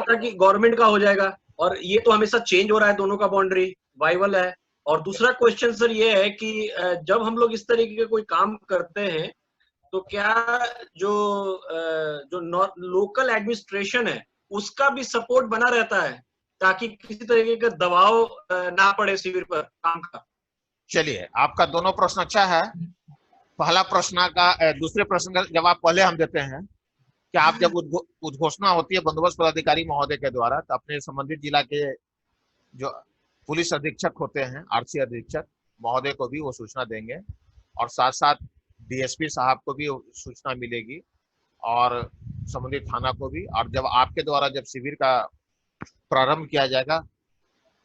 था कि गवर्नमेंट का हो जाएगा और ये तो हमेशा चेंज हो रहा है, दोनों का बाउंड्री वाइवल है। और दूसरा क्वेश्चन सर ये है कि जब हम लोग इस तरीके के कोई काम करते हैं तो क्या जो लोकल एडमिनिस्ट्रेशन है उसका भी सपोर्ट बना रहता है ताकि किसी तरीके का दबाव ना पड़े शिविर पर काम का? चलिए आपका दोनों प्रश्न अच्छा है। पहला प्रश्न का दूसरे प्रश्न का जवाब पहले हम देते हैं कि आप जब उद्घोषणा होती है बंदोबस्त पदाधिकारी महोदय के द्वारा तो अपने संबंधित जिला के जो पुलिस अधीक्षक होते हैं, आरसी अधीक्षक महोदय को भी वो सूचना देंगे और साथ साथ डीएसपी साहब को भी सूचना मिलेगी और संबंधित थाना को भी। और जब आपके द्वारा जब शिविर का प्रारंभ किया जाएगा,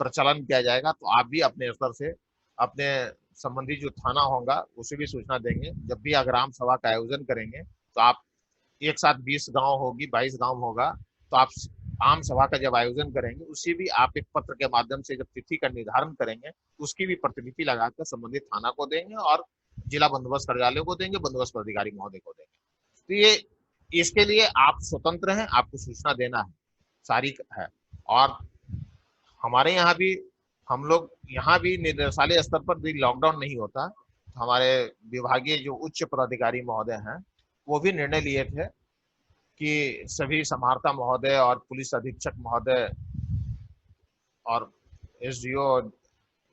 प्रचलन किया जाएगा, तो आप भी अपने स्तर से अपने संबंधित जो थाना होगा उसे भी सूचना देंगे। जब भी ग्राम सभा का आयोजन करेंगे तो आप एक साथ 20 गांव होगी, 22 गांव होगा, तो आप आम सभा का जब आयोजन करेंगे उसी भी आप एक पत्र के माध्यम से जब तिथि का निर्धारण करेंगे उसकी भी प्रतिलिपि लगाकर संबंधित थाना को देंगे और जिला बंदोबस्त कार्यालय को देंगे, बंदोबस्त पदाधिकारी महोदय को देंगे। तो ये इसके लिए आप स्वतंत्र हैं, आपको सूचना देना है सारी है। और हमारे यहाँ भी हम लोग यहाँ भी निदेशालय स्तर पर भी लॉकडाउन नहीं होता। तो हमारे विभागीय जो उच्च पदाधिकारी महोदय हैं वो भी निर्णय लिए थे कि सभी समाहर्ता महोदय और पुलिस अधीक्षक महोदय और SDO,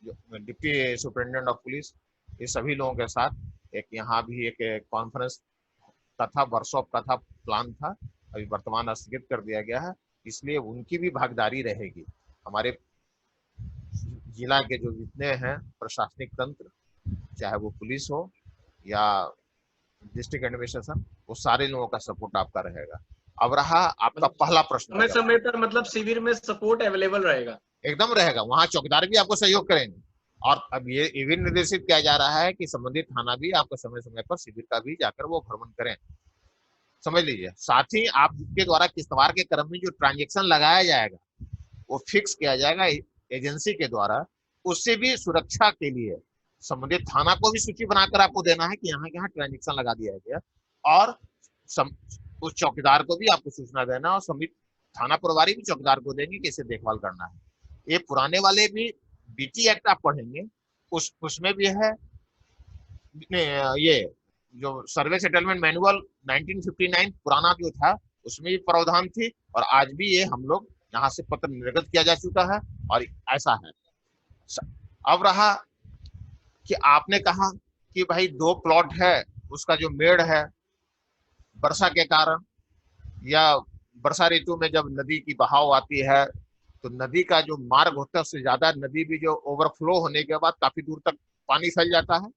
deputy superintendent of police, ये सभी लोगों के साथ एक यहाँ भी एक कॉन्फ्रेंस का था, वर्कशॉप का था, प्लान था, अभी वर्तमान स्थगित कर दिया गया है। इसलिए उनकी भी भागीदारी रहेगी। हमारे जिला के जो जितने हैं प्रशासनिक तंत्र, चाहे वो पुलिस हो या डिस्ट्रिक्ट एडमिनिस्ट्रेशन, वो सारे लोगों का सपोर्ट आपका रहेगा। अब रहा आपका पहला प्रश्न, समय पर मतलब शिविर में सपोर्ट अवेलेबल रहेगा? एकदम रहेगा। वहाँ चौकीदार भी आपको सहयोग करेंगे और अब ये भी निर्देशित किया जा रहा है कि संबंधित थाना भी आपको समय समय पर शिविर का भी जाकर वो भ्रमण करें, समझ लीजिए। साथ ही आपके द्वारा किस्तवार के क्रम में जो ट्रांजेक्शन लगाया जाएगा वो फिक्स किया जाएगा एजेंसी के द्वारा। उससे भी सुरक्षा के लिए संबंधित थाना को भी सूची बनाकर आपको देना है कि यहाँ यहाँ ट्रांजेक्शन लगा दिया गया और उस चौकीदार को भी आपको सूचना देना और संबंधित थाना प्रभारी भी चौकीदार को देंगे कि इसे देखभाल करना है। ये पुराने वाले भी बीटी एक्ट आप पढ़ेंगे, उसमें भी है ये जो सर्वे सेटलमेंट मैनुअल 1959 पुराना जो था उसमें भी प्रावधान थी और आज भी ये हम लोग यहाँ से पत्र निर्गत किया जा चुका है और ऐसा है। अब रहा कि आपने कहा कि भाई 2 प्लॉट है, उसका जो मेड़ है वर्षा के कारण या वर्षा ऋतु में जब नदी की बहाव आती है तो नदी का जो मार्ग होता है उससे ज्यादा नदी भी जो ओवरफ्लो होने के बाद काफी दूर तक पानी फैल जाता है।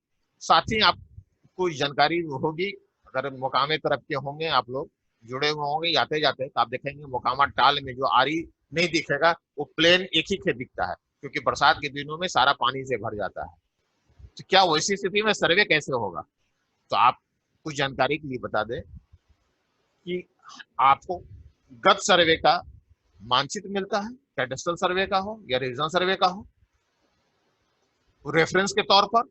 साथ ही आपको जानकारी होगी, अगर मोकामे तरफ के होंगे आप लोग जुड़े हुए होंगे आते जाते, तो आप देखेंगे मोकामा टाल में जो आरी नहीं दिखेगा वो प्लेन एक ही खेत दिखता है क्योंकि बरसात के दिनों में सारा पानी से भर जाता है। तो क्या वैसी स्थिति में सर्वे कैसे होगा? तो आप कुछ जानकारी के लिए बता दें कि आपको गत सर्वे का मानचित्र मिलता है, कैडेस्ट्रल सर्वे का हो या रिविजन सर्वे का हो। रेफरेंस के तौर पर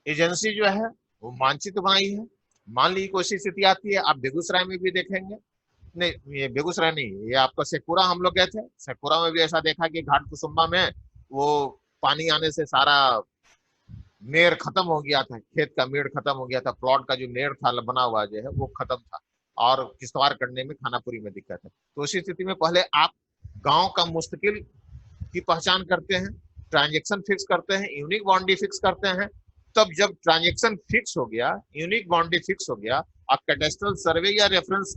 एजेंसी जो है वो मानचित्र बनाई है। मान लीजिए कोई स्थिति आती है, आप बेगूसराय में भी देखेंगे, नहीं ये बेगूसराय नहीं, ये आपका शेखपुरा हम लोग गए थे, शेखपुरा में भी ऐसा देखा कि घाट कुसुम्बा में वो पानी आने से सारा मेड़ खत्म हो गया था, खेत का मेड़ खत्म हो गया था, प्लॉट का जो मेड़ था बना हुआ जो है वो खत्म था और किश्तवाड़ करने में खानापुरी में दिक्कत है। तो उसी स्थिति में पहले आप गांव का मुस्तकिल की पहचान करते हैं, ट्रांजेक्शन फिक्स करते हैं, यूनिक बाउंड्री फिक्स करते हैं। तब जब ट्रांजेक्शन फिक्स हो गया, यूनिक बाउंड्री फिक्स हो गया, आप कैडेस्ट्रल सर्वे या रेफरेंस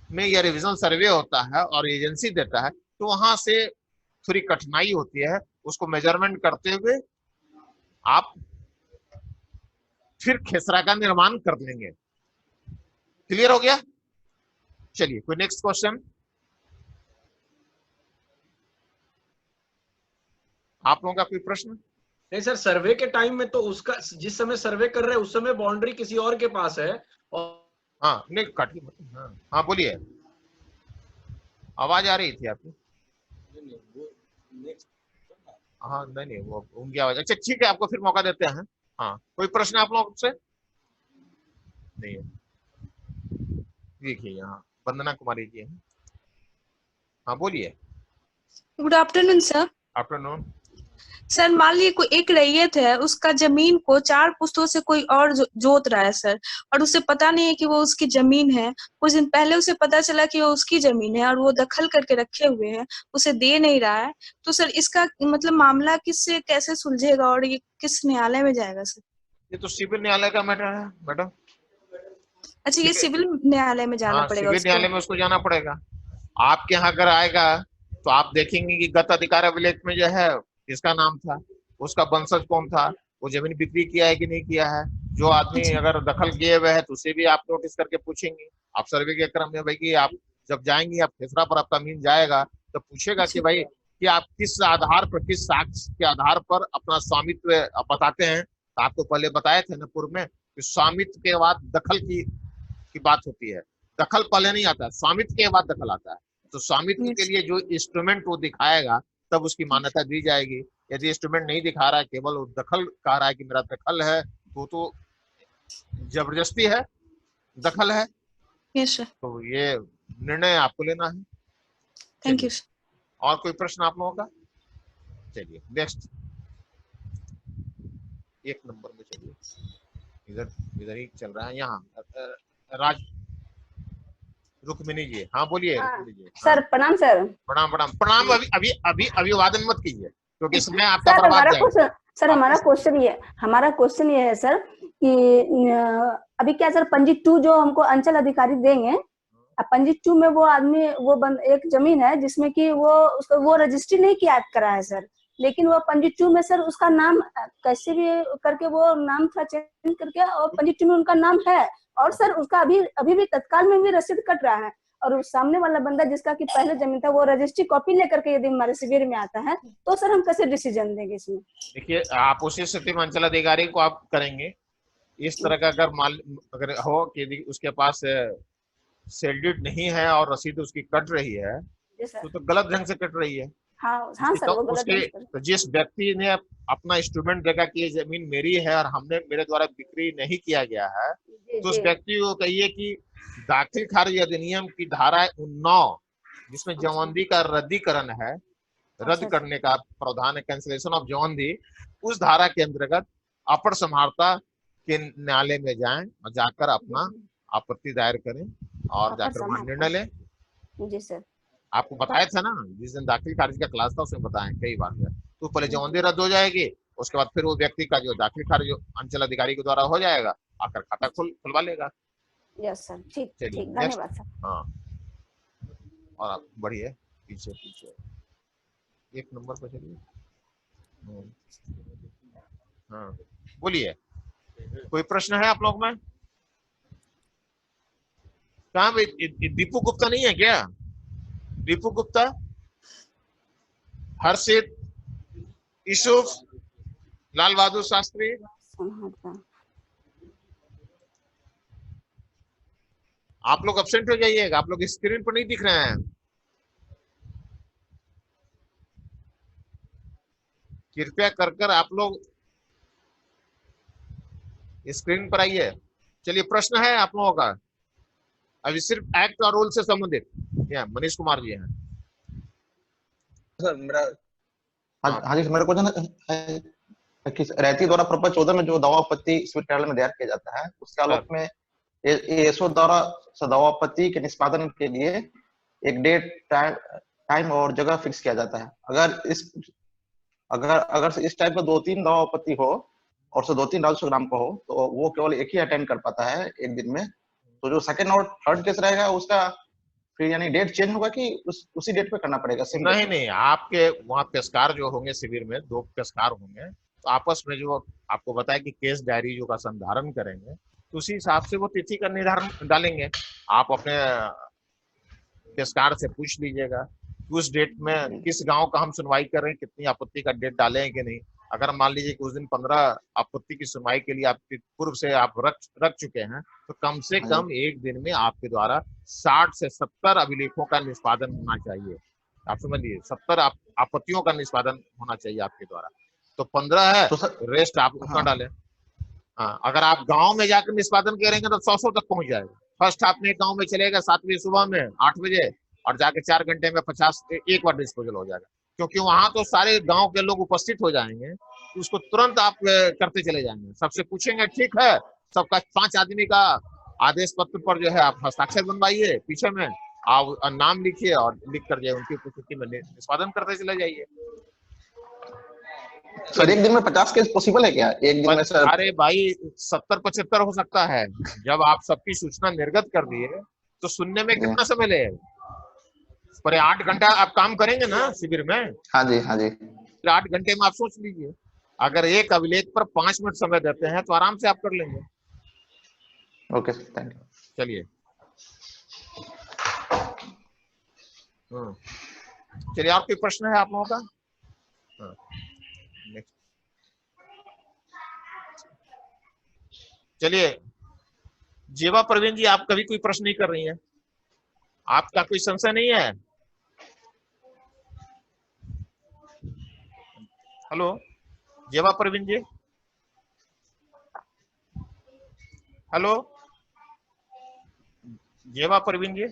में या रिविजन सर्वे होता है और एजेंसी देता है, तो वहां से थोड़ी कठिनाई होती है। उसको मेजरमेंट करते हुए आप फिर खेसरा का निर्माण कर लेंगे। क्लियर हो गया? चलिए कोई नेक्स्ट क्वेश्चन। आप लोगों का कोई प्रश्न? नहीं सर, सर्वे के टाइम में तो उसका जिस समय सर्वे कर रहे हैं उस समय बाउंड्री किसी और के पास है और हाँ नहीं काटी। हाँ बोलिए, आवाज आ रही थी आपकी। हाँ नहीं वो उनकी आवाज। अच्छा ठीक है, आपको फिर मौका देते हैं। हाँ कोई प्रश्न आप लोगों से? नहीं है। देखिए यहाँ वंदना कुमारी जी हैं। हाँ बोलिए। Good afternoon sir. Afternoon. Sir मान लीजिए कोई एक रैयत है, उसका जमीन को 4 पुश्तों से कोई और जोत रहा है सर, और उसे पता नहीं है कि वो उसकी जमीन है। कुछ दिन पहले उसे पता चला कि वो उसकी जमीन है और वो दखल करके रखे हुए हैं, उसे दे नहीं रहा है। तो सर इसका मतलब मामला किससे कैसे सुलझेगा और ये किस न्यायालय में जाएगा सर? ये तो सिविल न्यायालय का मैटर है मैडम। अच्छा ये सिविल न्यायालय में जाना पड़ेगा? सिविल न्यायालय में उसको जाना पड़ेगा। आपके यहाँ अगर आएगा तो आप देखेंगे कि गत अधिकार अभिलेख में जो है किसका नाम था, उसका वंशज कौन था, वो जमीन बिक्री किया है कि नहीं किया है। जो आदमी अगर दखल किए हुए है तो उसे भी आप नोटिस करके पूछेंगे। आप सर्वे के क्रम में भाई कि आप जब जाएंगे, आप खेसरा पर आपका मीन जाएगा तो पूछेगा कि भाई कि आप किस आधार पर, किस साक्ष्य के आधार पर अपना स्वामित्व बताते हैं। तो आपको पहले बताए थे न पूर्व में कि स्वामित्व के बाद दखल की बात होती है। दखल पहले नहीं आता, स्वामित्व के बाद दखल आता है। तो स्वामित्व के लिए जो इंस्ट्रूमेंट वो दिखाएगा तब उसकी मान्यता दी जाएगी। यदि इंस्ट्रूमेंट नहीं दिखा रहा है, केवल वो दखल कह रहा है कि मेरा दखल है, तो जबरदस्ती है, दखल है। Yes sir. तो ये निर्णय आपको लेना है। Thank you. और कोई प्रश्न आप लोगों का? चलिए नेक्स्ट, 1 नंबर में चलिए। इधर ही चल रहा है यहाँ। राज रुक्मिनी जी, हाँ बोलिए। सर प्रणाम सर। प्रणाम प्रणाम प्रणाम। अभी अभिवादन मत कीजिए क्योंकि इसमें आपका बर्बाद जाएगा। सर हमारा क्वेश्चन ये है सर कि अभी क्या सर पंजी 2 जो हमको अंचल अधिकारी देंगे, अब पंजी 2 में वो आदमी एक जमीन है जिसमें कि वो रजिस्ट्री नहीं किया करा है सर, लेकिन वो पंजी 2 में सर उसका नाम कैसे भी करके वो नाम था चेंज करके और पंजी 2 में उनका नाम है, और सर उसका अभी भी तत्काल में भी रसीद कट रहा है। और उस सामने वाला बंदा जिसका कि पहले जमीन था वो रजिस्ट्री कॉपी लेकर के यदि हमारे शिविर में आता है तो सर हम कैसे डिसीजन देंगे इसमें? देखिए आप उसी स्थिति में अंचल अधिकारी को आप करेंगे। इस तरह का अगर हो कि उसके पास सेल्यूट नहीं है और रसीद उसकी कट रही है तो गलत ढंग से कट रही है। हाँ सर वो गलत। तो जिस व्यक्ति ने अपना इंस्ट्रूमेंट देखा कि ये जमीन मेरी है और मेरे द्वारा बिक्री नहीं किया गया है, तो उस व्यक्ति को कहिए कि दाखिल खारिज अधिनियम की धारा 19 जिसमें जमानदी का रद्दीकरण है, रद्द करने का प्रावधान है, कैंसिलेशन ऑफ जमानदी, उस धारा के अंतर्गत अपर समाहर्ता के न्यायालय में जाएं और जाकर अपना आपत्ति दायर करें और जाकर वहां निर्णय लें। जी सर। आपको बताया था ना जिस दिन दाखिल खारिज का क्लास था उसमें बताया कई बार। तो पहले जमानदी रद्द हो जाएगी, उसके बाद फिर वो व्यक्ति का जो दाखिल खारिज अंचल अधिकारी के द्वारा हो जाएगा, आकर खाता खुलवा लेगा। यस सर, ठीक धन्यवाद सर। हाँ और आप बढ़िए पीछे 1 नंबर पर चलिए। हाँ बोलिए, कोई प्रश्न है आप लोग में? कहाँ दीपू गुप्ता नहीं है क्या? दीपू गुप्ता, हर्षित, यूसुफ, लाल बहादुर शास्त्री, आप लोग एब्सेंट हो जाइएगा। आप लोग स्क्रीन पर नहीं दिख रहे हैं। कृपया कर आप लोग स्क्रीन पर आइए। चलिए, प्रश्न है आप लोगों का, अभी सिर्फ एक्ट और रूल से संबंधित। मनीष कुमार जी हैं। सर मेरा हाँ जी, मेरा क्वेश्चन है कि रैती द्वारा प्रपत्र 14 में जो दावा आपत्ति विश्वविद्यालय में दायर किया जाता है, उसके आलोक में एएसओ द्वारा दावा आपत्ति के निष्पादन के लिए एक डेट, टाइम और जगह फिक्स किया जाता है। अगर इस टाइप का 2-3 दावा आपत्ति हो और 2-3 राजस्व ग्राम का हो, तो वो केवल एक ही अटेंड कर पाता है एक दिन में। तो जो सेकंड और थर्ड केस रहेगा उसका फिर यानी डेट चेंज होगा कि उसी डेट पे करना पड़ेगा? नहीं, आपके वहाँ पेशकार जो होंगे शिविर में, 2 पेशकार होंगे, तो आपस में जो आपको बताया कि केस डायरी जो का संधारण करेंगे, तो उसी हिसाब से वो तिथि का निर्धारण डालेंगे। आप अपने पेशकार से पूछ लीजिएगा कि उस डेट में किस गांव का हम सुनवाई कर रहे हैं, कितनी आपत्ति का डेट डाले हैं कि नहीं। अगर मान लीजिए कि उस दिन 15 आपत्ति की सुनवाई के लिए आपके पूर्व से आप रख चुके हैं, तो कम से कम एक दिन में आपके द्वारा 60 से 70 अभिलेखों का निष्पादन होना चाहिए। आप समझ लीजिए, 70 आपत्तियों का निष्पादन होना चाहिए आपके द्वारा। तो 15 है, तो रेस्ट आप उतना डालें। हाँ, अगर आप गांव में जाकर निष्पादन करेंगे तो 100 तक पहुंच जाएगा। फर्स्ट आप में गांव में चलेगा 7 बजे सुबह में, 8 बजे, और जाके 4 घंटे में 50 एक बार डिस्पोजल हो जाएगा, क्योंकि वहां तो सारे गांव के लोग उपस्थित हो जाएंगे। तो उसको तुरंत आप करते चले जाएंगे, सबसे पूछेंगे ठीक है, सबका 5 आदमी का आदेश पत्र पर जो है आप हस्ताक्षर बनवाइए, पीछे में आप नाम लिखिए और लिख कर जो उनकी उपस्थिति में निष्पादन करते चले जाइए। सर एक दिन में 50 केस पॉसिबल है क्या एक दिन में सर? अरे भाई 70-75 हो सकता है। जब आप सबकी सूचना निर्गत कर दिए तो सुनने में कितना समय लगेगा? पर 8 घंटा आप काम करेंगे ना शिविर में? हाँ जी, हाँ जी। 8 घंटे में आप सोच लीजिए, अगर एक अभिलेख पर 5 मिनट समय देते हैं तो आराम से आप कर लेंगे। Okay, thank you. चलिए चलिए, और कोई प्रश्न है आप लोगों का? चलिए, जेवा प्रवीण जी, आप कभी कोई प्रश्न नहीं कर रही हैं? आपका कोई संशय नहीं है? हेलो जेवा प्रवीण जी, हेलो जेवा प्रवीण जी,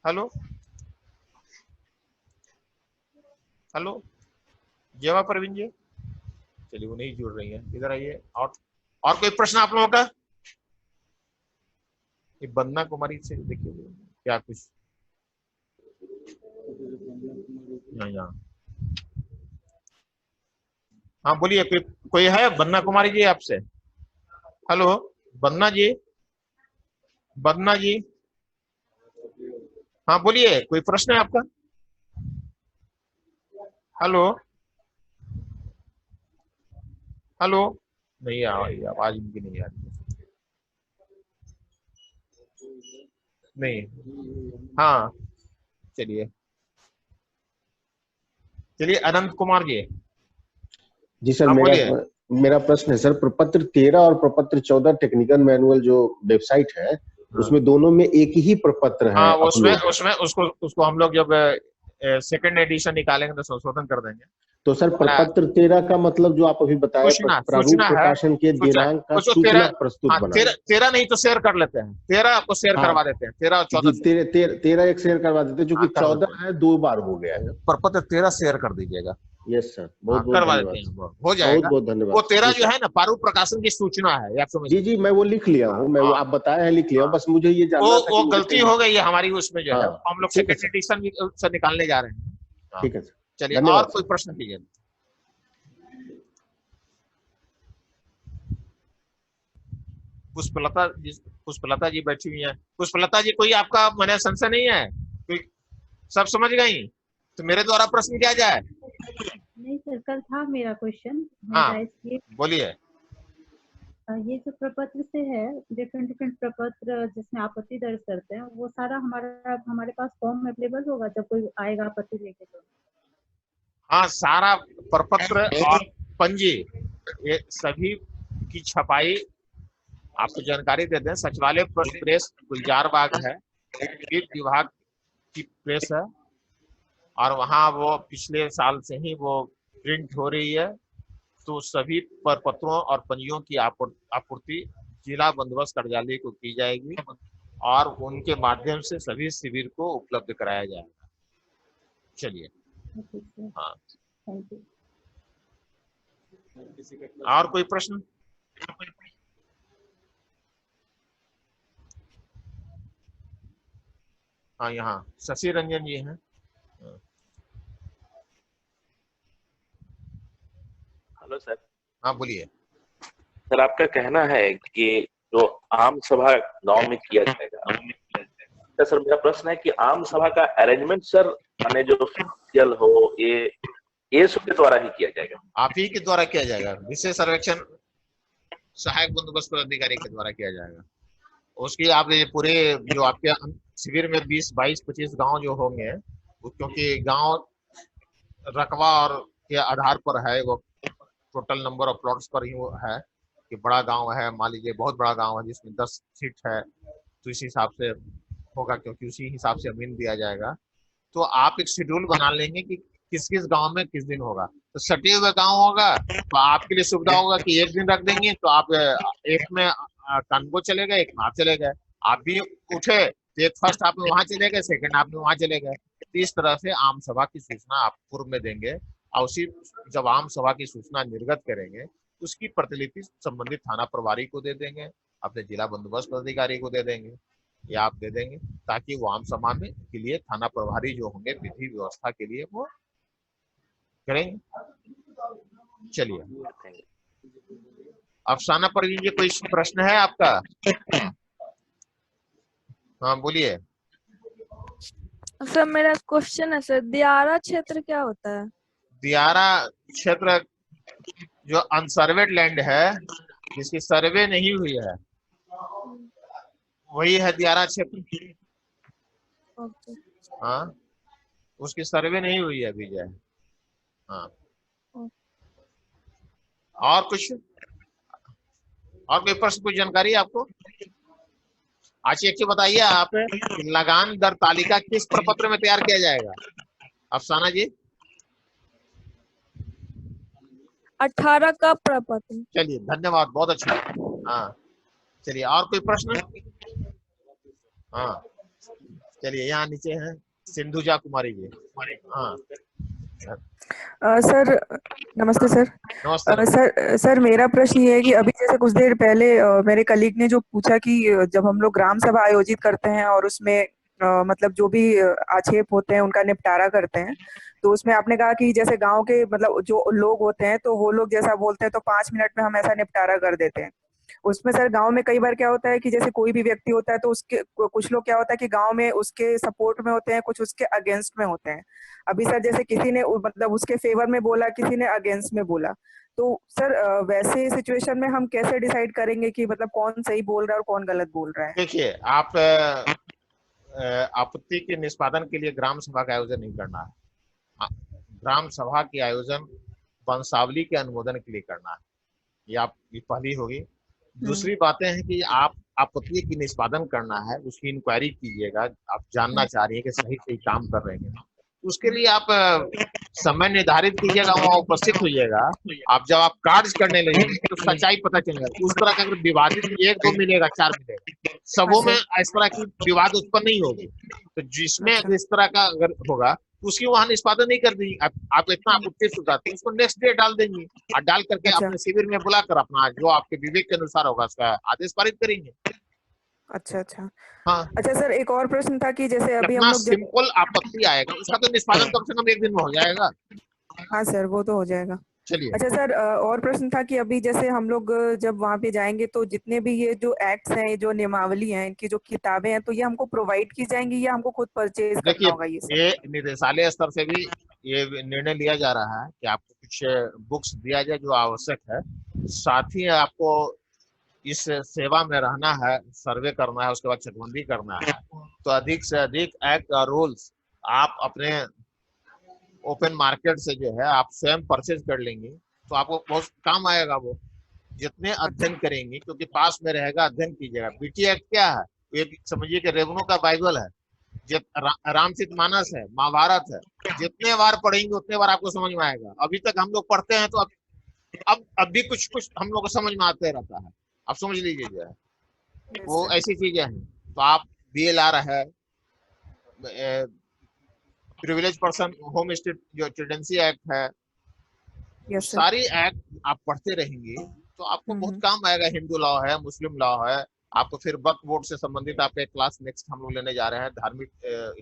हेलो हेलो जेवा प्रवीण जी। चलिए, वो नहीं जुड़ रही है, इधर आइए। और कोई प्रश्न आप लोगों का? ये बंदना कुमारी से देखिए क्या कुछ यहाँ। हाँ बोलिए, कोई है बंदना कुमारी जी आपसे? हेलो बंदना जी, बंदना जी, हाँ बोलिए, कोई प्रश्न है आपका? हेलो हेलो, नहीं आ रही आवाज, इनकी नहीं आ रही। नहीं, हाँ चलिए चलिए, अनंत कुमार जी। जी सर, मेरा प्रश्न है सर, प्रपत्र 13 और प्रपत्र 14 टेक्निकल मैनुअल जो वेबसाइट है, उसमें दोनों में एक ही प्रपत्र है। हाँ, उसमें उसको हम लोग जब सेकंड एडिशन निकालेंगे तो संशोधन कर देंगे। तो सर प्रपत्र 13 का मतलब जो आप अभी बताया, प्रारूप प्रकाशन के दिनांक का सूचना प्रस्तुत बना। 13 नहीं तो शेयर कर लेते हैं, 13 आपको शेयर करवा देते हैं। 13 और 14 13 एक शेयर करवा देते हैं, जो कि 14 है 2 बार हो गया है। प्रपत्र 13 शेयर कर दीजिएगा। यस सर, बहुत करवा देते हैं, हो जाएगा। बहुत बहुत धन्यवाद। वो 13 जो है ना, प्रारूप प्रकाशन की सूचना है, आप समझिए। जी मैं वो लिख लिया हूँ, मैं आप बताए हैं लिख लिया हूँ, बस मुझे ये जानना था। वो गलती हो गई है हमारी उसमें जो है, हम लोग सेकंड एडिशन से निकालने जा रहे हैं। ठीक है सर, चलिए, और कोई प्रश्न कीजिए। पुष्पलता जी बैठी हुई है। पुष्पलता जी, कोई आपका मन संशय नहीं है? कोई सब समझ गई तो मेरे द्वारा प्रश्न किया जाए? नहीं सर, कल था मेरा क्वेश्चन। हाँ बोलिए। ये जो प्रपत्र से है, डिफरेंट प्रपत्र जिसमें आपत्ति दर्ज करते हैं, वो सारा हमारे पास फॉर्म अवेलेबल होगा जब कोई आएगा आपत्ति लेके? तो हाँ, सारा प्रपत्र और पंजी ये सभी की छपाई आपको जानकारी देते हैं। सचिवालय प्रेस गुलजार बाग है, विभाग की प्रेस है, और वहाँ वो पिछले साल से ही वो प्रिंट हो रही है। तो सभी प्रपत्रों और पंजियों की आपूर्ति जिला बंदोबस्त कार्यालय को की जाएगी और उनके माध्यम से सभी शिविर को उपलब्ध कराया जाएगा। चलिए, हाँ, और कोई प्रश्न? हाँ, यहाँ शशि रंजन जी हैं। Hello sir. हाँ, बोलिए। सर, आपका कहना है कि जो आम सभा गांव में किया जाएगा, तो सर मेरा प्रश्न है कि आम सभा का अरेंजमेंट सर माने जो ऑफिशियल हो ये के द्वारा ही किया जाएगा? आप ही के द्वारा किया जाएगा, विशेष सर्वेक्षण सहायक बंदोबस्त अधिकारी के द्वारा किया जाएगा। उसकी आप ये पूरे जो आपके शिविर में 20, 22, 25 गांव जो होंगे, क्योंकि गांव रकबा और के आधार पर है, वो टोटल नंबर ऑफ प्लॉट्स पर ही वो है कि बड़ा गांव है, मान लीजिए बहुत बड़ा गांव है जिसमें 10 सीट है, तो इस हिसाब से होगा, क्योंकि उसी हिसाब से अमीन दिया जाएगा। तो आप एक शेड्यूल बना लेंगे कि किस किस गांव में किस दिन होगा। तो सटे हुए गांव होगा तो आपके लिए सुविधा होगा कि एक दिन रख देंगे, तो आप एक में कानगो चले गए, एक में आप चले गए। आप भी उठे तो एक फर्स्ट आप वहां चले गए, सेकंड आप वहां चले गए। तो इस तरह से आम सभा की सूचना आप पूर्व में देंगे और उसी जब आम सभा की सूचना निर्गत करेंगे उसकी प्रतिलिपि संबंधित थाना प्रभारी को दे देंगे, अपने जिला बंदोबस्त अधिकारी को दे देंगे या आप दे देंगे, ताकि वो आम सभा में के लिए थाना प्रभारी जो होंगे विधि व्यवस्था के लिए वो करेंगे। चलिए, अफसाना परवीन जी, कोई प्रश्न है आपका? हाँ, बोलिए। सर मेरा क्वेश्चन है सर, दियारा क्षेत्र क्या होता है? दियारा क्षेत्र जो अनसर्वेड लैंड है, जिसकी सर्वे नहीं हुई है, वही है दियारा क्षेत्र। हाँ, उसकी सर्वे नहीं हुई है अभी जय। हाँ, और कुछ, और कोई प्रश्न, कोई जानकारी आपको? अच्छा, एक बताइए आप, लगान दर तालिका किस प्रपत्र में तैयार किया जाएगा? अफसाना जी। 18 का प्रपत्र। चलिए, धन्यवाद, बहुत अच्छा। हाँ, चलिए, और कोई प्रश्न? हाँ, चलिए, यहाँ नीचे हैं सिंधुजा कुमारी जी। हाँ सर नमस्ते सर। नमस्ते। सर मेरा प्रश्न ये है कि अभी जैसे कुछ देर पहले मेरे कलीग ने जो पूछा कि जब हम लोग ग्राम सभा आयोजित करते हैं और उसमें मतलब जो भी आक्षेप होते हैं उनका निपटारा करते हैं, तो उसमें आपने कहा कि जैसे गांव के मतलब जो लोग होते हैं तो वो लोग जैसा बोलते हैं तो 5 मिनट में हम ऐसा निपटारा कर देते हैं। उसमें सर गांव में कई बार क्या होता है कि जैसे कोई भी व्यक्ति होता है तो उसके कुछ लोग क्या होता है कि गांव में उसके सपोर्ट में होते हैं, कुछ उसके अगेंस्ट में होते हैं। अभी सर जैसे किसी ने मतलब उसके फेवर में बोला, किसी ने अगेंस्ट में बोला, तो सर वैसे सिचुएशन में हम कैसे डिसाइड करेंगे कि मतलब कौन सही बोल रहा है और कौन गलत बोल रहा है? देखिए, आप आपत्ति के निष्पादन के लिए ग्राम सभा का आयोजन नहीं करना है। ग्राम सभा के आयोजन वंशावली के अनुमोदन के लिए करना है। ये पहली होगी। दूसरी बातें हैं कि आप आपत्ति की निष्पादन करना है, उसकी इंक्वायरी कीजिएगा, आप जानना चाह रही है कि सही सही काम कर रहे हैं, उसके लिए आप समय निर्धारित कीजिएगा, वहाँ उपस्थित होइएगा। आप जब आप कार्य करने लगेंगे तो सच्चाई पता चलेगा। उस तरह का अगर विवादित 1-2 मिलेगा, 4 मिलेगा, सबों में इस तरह की विवाद उत्पन्न नहीं होगी। तो जिसमें इस तरह का अगर होगा उसकी वहां निष्पादन नहीं कर देंगे। आप इतना आपत्ति सुझाते हैं, उसको नेक्स्ट डे डाल देंगे और डाल करके अपने शिविर में बुलाकर अपना जो आपके विवेक के अनुसार होगा उसका आदेश पारित करेंगे। अच्छा अच्छा। हाँ, अच्छा सर, एक और प्रश्न था कि जैसे अभी हम लोग सिंपल आपत्ति आएगा उसका तो निष्पादन कम से कम 1 दिन में हो जाएगा। हाँ सर, वो तो हो जाएगा। चलिए। अच्छा सर, और प्रश्न था कि अभी जैसे हम लोग जब वहाँ पे जाएंगे तो जितने भी ये जो एक्ट्स हैं, जो नियमावली हैं, इनकी जो किताबें हैं, तो ये हमको प्रोवाइड की जाएंगी या हमको खुद परचेज करना होगा? ये निदेशालय स्तर से भी ये निर्णय लिया जा रहा है कि आपको कुछ बुक्स दिया जाए जो आवश्यक है। साथ ही आपको इस सेवा में रहना है, सर्वे करना है, उसके बाद चकबंदी करना है, तो अधिक से अधिक एक्ट और रूल्स आप अपने ओपन मार्केट से जो है आप स्वयं परचेज कर लेंगे तो आपको बहुत काम आएगा। वो जितने अध्ययन करेंगे, क्योंकि पास में रहेगा, अध्ययन कीजिएगा। बीटी एक्ट क्या है? ये समझिए कि रेवेन्यू का बाइबल है। रामचरितमानस है, महाभारत है, जितने बार पढ़ेंगे उतने बार आपको समझ में आएगा। अभी तक हम लोग पढ़ते हैं तो अब भी कुछ कुछ हम लोग को समझ में आते रहता है। आप समझ लीजिए जो है वो ऐसी चीजें हैं। तो आप BLR है, प्रिविलेज पर्सन होम स्टेट जो चिल्ड्रेंसी एक्ट है, सारी एक्ट आप पढ़ते रहेंगे तो आपको बहुत काम आएगा। हिंदू लॉ है, मुस्लिम लॉ है, आपको फिर वक्फ बोर्ड से संबंधित आपका एक क्लास नेक्स्ट हम लोग लेने जा रहे हैं, धार्मिक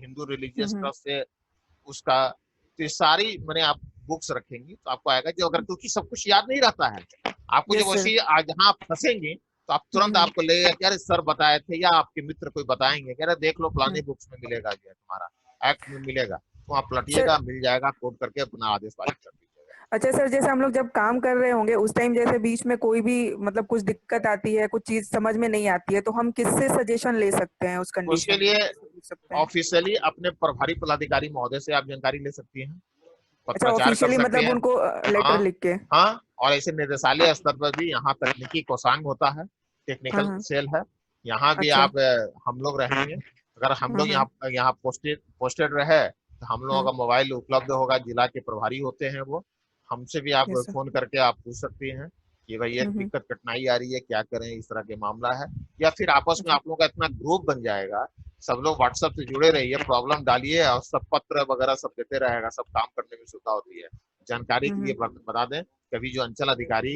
हिंदू रिलीजियस ट्रस्ट से उसका। तो ये सारी मैंने आप बुक्स रखेंगी तो आपको आएगा जो अगर, क्योंकि सब कुछ याद नहीं रहता है आपको। जब वैसे जहाँ आप फंसेंगे तो आप तुरंत आपको लगेगा कि अरे सर बताए थे या आपके मित्र कोई बताएंगे, कह रहे देख लो फलानी बुक्स में मिलेगा, जो है तुम्हारा एक्ट में मिलेगा, तो आप पलटिएगा, मिल जाएगा, कोड करके अपना आदेश पारित कर दीजिएगा। अच्छा सर, जैसे हम लोग जब काम कर रहे होंगे उस टाइम जैसे बीच में कोई भी मतलब कुछ दिक्कत आती है, कुछ चीज समझ में नहीं आती है, तो हम किससे सजेशन ले सकते हैं उस कंडीशन? उसके लिए ऑफिशियली अपने प्रभारी पदाधिकारी महोदय से आप जानकारी ले सकती हैं। अच्छा, ऑफिशियली मतलब उनको लेटर लिख के? हाँ, और ऐसे निदेशालय स्तर पर भी यहाँ तकनीकी कोषांग होता है, टेक्निकल सेल है, यहाँ भी आप हम लोग रहेंगे। अगर हम लोग यहाँ पोस्टेड रहे तो हम लोगों का मोबाइल उपलब्ध होगा, जिला के प्रभारी होते हैं वो, हमसे भी आप फोन करके आप पूछ सकती हैं कि भाई ये दिक्कत कठिनाई आ रही है, क्या करें, इस तरह के मामला है। या फिर आपस में आप लोगों का इतना ग्रुप बन जाएगा, सब लोग व्हाट्सएप से जुड़े रहिए, प्रॉब्लम डालिए और सब पत्र वगैरह सब देते रहेगा, सब काम करने में सुविधा होती है। जानकारी के लिए बता दें, कभी जो अंचल अधिकारी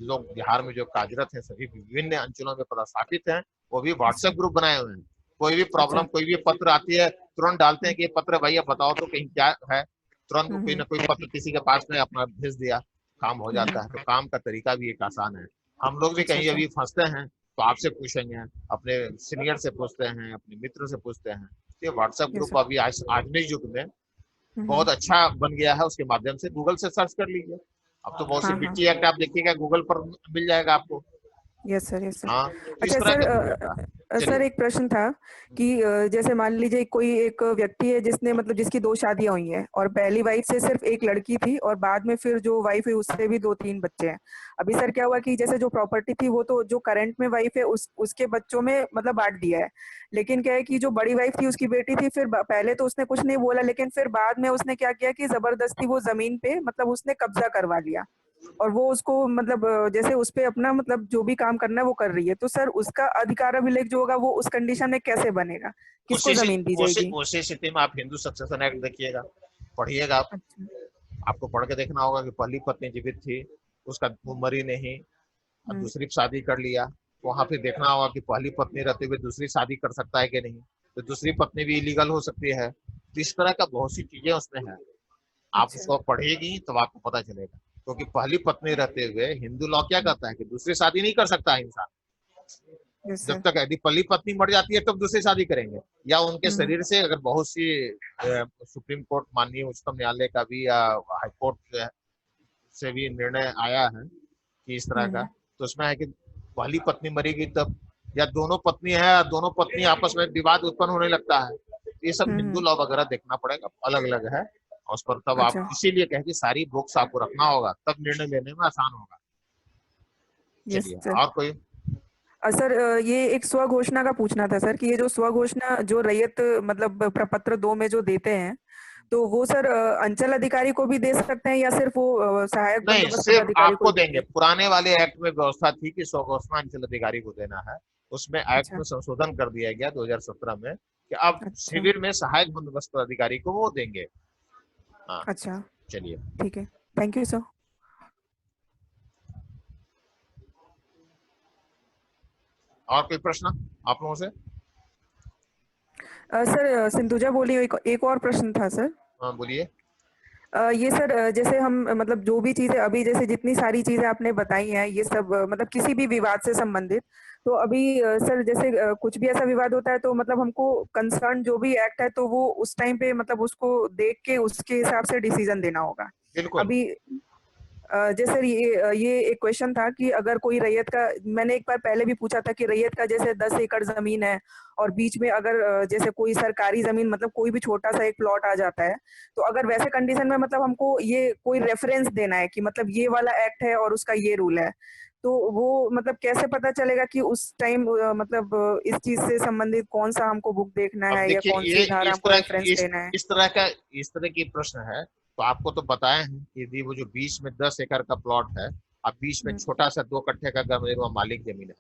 लोग बिहार में जो कार्यरत हैं, सभी विभिन्न अंचलों में पदस्थापित हैं, वो भी व्हाट्सएप ग्रुप बनाए हुए हैं। कोई भी प्रॉब्लम, कोई भी पत्र आती है, तुरंत डालते हैं कि ये पत्र भैया बताओ तो कहीं क्या है, तुरंत कोई ना कोई पत्र किसी के पास में अपना भेज दिया, काम हो जाता है। तो काम का तरीका भी एक आसान है। हम लोग भी कहीं अभी फंसते हैं तो आपसे पूछेंगे, अपने सीनियर से पूछते हैं, अपने मित्र से पूछते हैं। तो व्हाट्सएप ग्रुप अभी आधुनिक युग में बहुत अच्छा बन गया है, उसके माध्यम से गूगल से सर्च कर लीजिए। अब तो बहुत सी BT एक्ट आप देखिएगा गूगल पर मिल जाएगा आपको। Yes sir, yes sir. हाँ, अच्छा सर, एक प्रश्न था कि जैसे मान लीजिए कोई एक व्यक्ति है जिसने मतलब जिसकी 2 शादियां हुई हैं और पहली वाइफ से सिर्फ एक लड़की थी और बाद में फिर जो वाइफ है उससे भी 2-3 बच्चे हैं। अभी सर क्या हुआ कि जैसे जो प्रॉपर्टी थी वो तो जो करंट में वाइफ है उसके बच्चों में मतलब बांट दिया है, लेकिन क्या है कि जो बड़ी वाइफ थी उसकी बेटी थी, फिर पहले तो उसने कुछ नहीं बोला, लेकिन फिर बाद में उसने क्या किया कि जबरदस्ती वो जमीन पे मतलब उसने कब्जा करवा लिया और वो उसको मतलब जैसे उस पे अपना मतलब जो भी काम करना है वो कर रही है। तो सर उसका अधिकार अभिलेख जो होगा वो उस कंडीशन में कैसे बनेगा, किसको जमीन दी जाएगी? उसी स्थिति में आप हिंदू सक्सेशन एक्ट देखिएगा, पढ़िएगा आप। आपको पढ़ के देखना होगा कि पहली पत्नी जीवित थी, उसका वो मरी नहीं, दूसरी शादी कर लिया, तो वहां पे देखना होगा कि पहली पत्नी रहते हुए दूसरी शादी कर सकता है कि नहीं, तो दूसरी पत्नी भी इलीगल हो सकती है। तो इस तरह का बहुत सी चीजें उसमें है, आप उसको पढ़ेगी तो आपको पता चलेगा। क्योंकि पहली पत्नी रहते हुए हिंदू लॉ क्या कहता है कि दूसरी शादी नहीं कर सकता इंसान। जब तक यदि पहली पत्नी मर जाती है तब दूसरी शादी करेंगे, या उनके शरीर से अगर बहुत सी सुप्रीम कोर्ट माननीय उच्चतम न्यायालय का भी या हाई कोर्ट से भी निर्णय आया है कि इस तरह का, तो उसमें है कि पहली पत्नी मरेगी तब, या दोनों पत्नी है, दोनों पत्नी आपस में विवाद उत्पन्न होने लगता है, ये सब हिंदू लॉ वगैरह देखना पड़ेगा, अलग अलग है उस पर। तब आप इसीलिए कहे कि सारी बुक्स आपको रखना होगा, तब निर्णय लेने में आसान होगा। चलिए, और कोई? सर ये एक स्व घोषणा का पूछना था सर कि ये जो स्व घोषणा जो रैयत मतलब प्रपत्र 2 में जो देते हैं, तो वो सर अंचल अधिकारी को भी दे सकते हैं या सिर्फ वो सहायक नहीं, सिर्फ आपको देंगे। पुराने वाले एक्ट में व्यवस्था थी कि स्व घोषणा अंचल अधिकारी को देना है, उसमें एक्ट में संशोधन कर दिया गया 2017 में कि अब शिविर में सहायक बंदोबस्त अधिकारी को वो देंगे। हाँ, अच्छा, चलिए, ठीक है, थैंक यू सर। और कोई प्रश्न आप लोगों से? सर सिंधुजा बोली, एक और प्रश्न था सर। हाँ, बोलिए। ये सर जैसे हम मतलब जो भी चीजें अभी जैसे जितनी सारी चीजें आपने बताई हैं ये सब मतलब किसी भी विवाद से संबंधित, तो अभी सर जैसे कुछ भी ऐसा विवाद होता है तो मतलब हमको कंसर्न जो भी एक्ट है तो वो उस टाइम पे मतलब उसको देख के उसके हिसाब से डिसीजन देना होगा। अभी जैसे ये एक क्वेश्चन था कि अगर कोई रैयत का, मैंने एक बार पहले भी पूछा था कि रैयत का जैसे 10 एकड़ जमीन है और बीच में अगर जैसे कोई सरकारी जमीन मतलब कोई भी छोटा सा एक प्लॉट आ जाता है, तो अगर वैसे कंडीशन में मतलब हमको ये कोई रेफरेंस देना है कि मतलब ये वाला एक्ट है और उसका ये रूल है, तो वो मतलब कैसे पता चलेगा कि उस टाइम मतलब इस चीज से संबंधित कौन सा हमको बुक देखना अब है या देखिए कौन ये सी धारा इस हमको तरह रेफरेंस लेना है? इस तरह की प्रश्न है। तो आपको तो बताए हैं कि यदि वो जो बीच में 10 एकड़ का प्लॉट है, अब बीच में छोटा सा 2 कट्ठे का गैर मालिक जमीन है,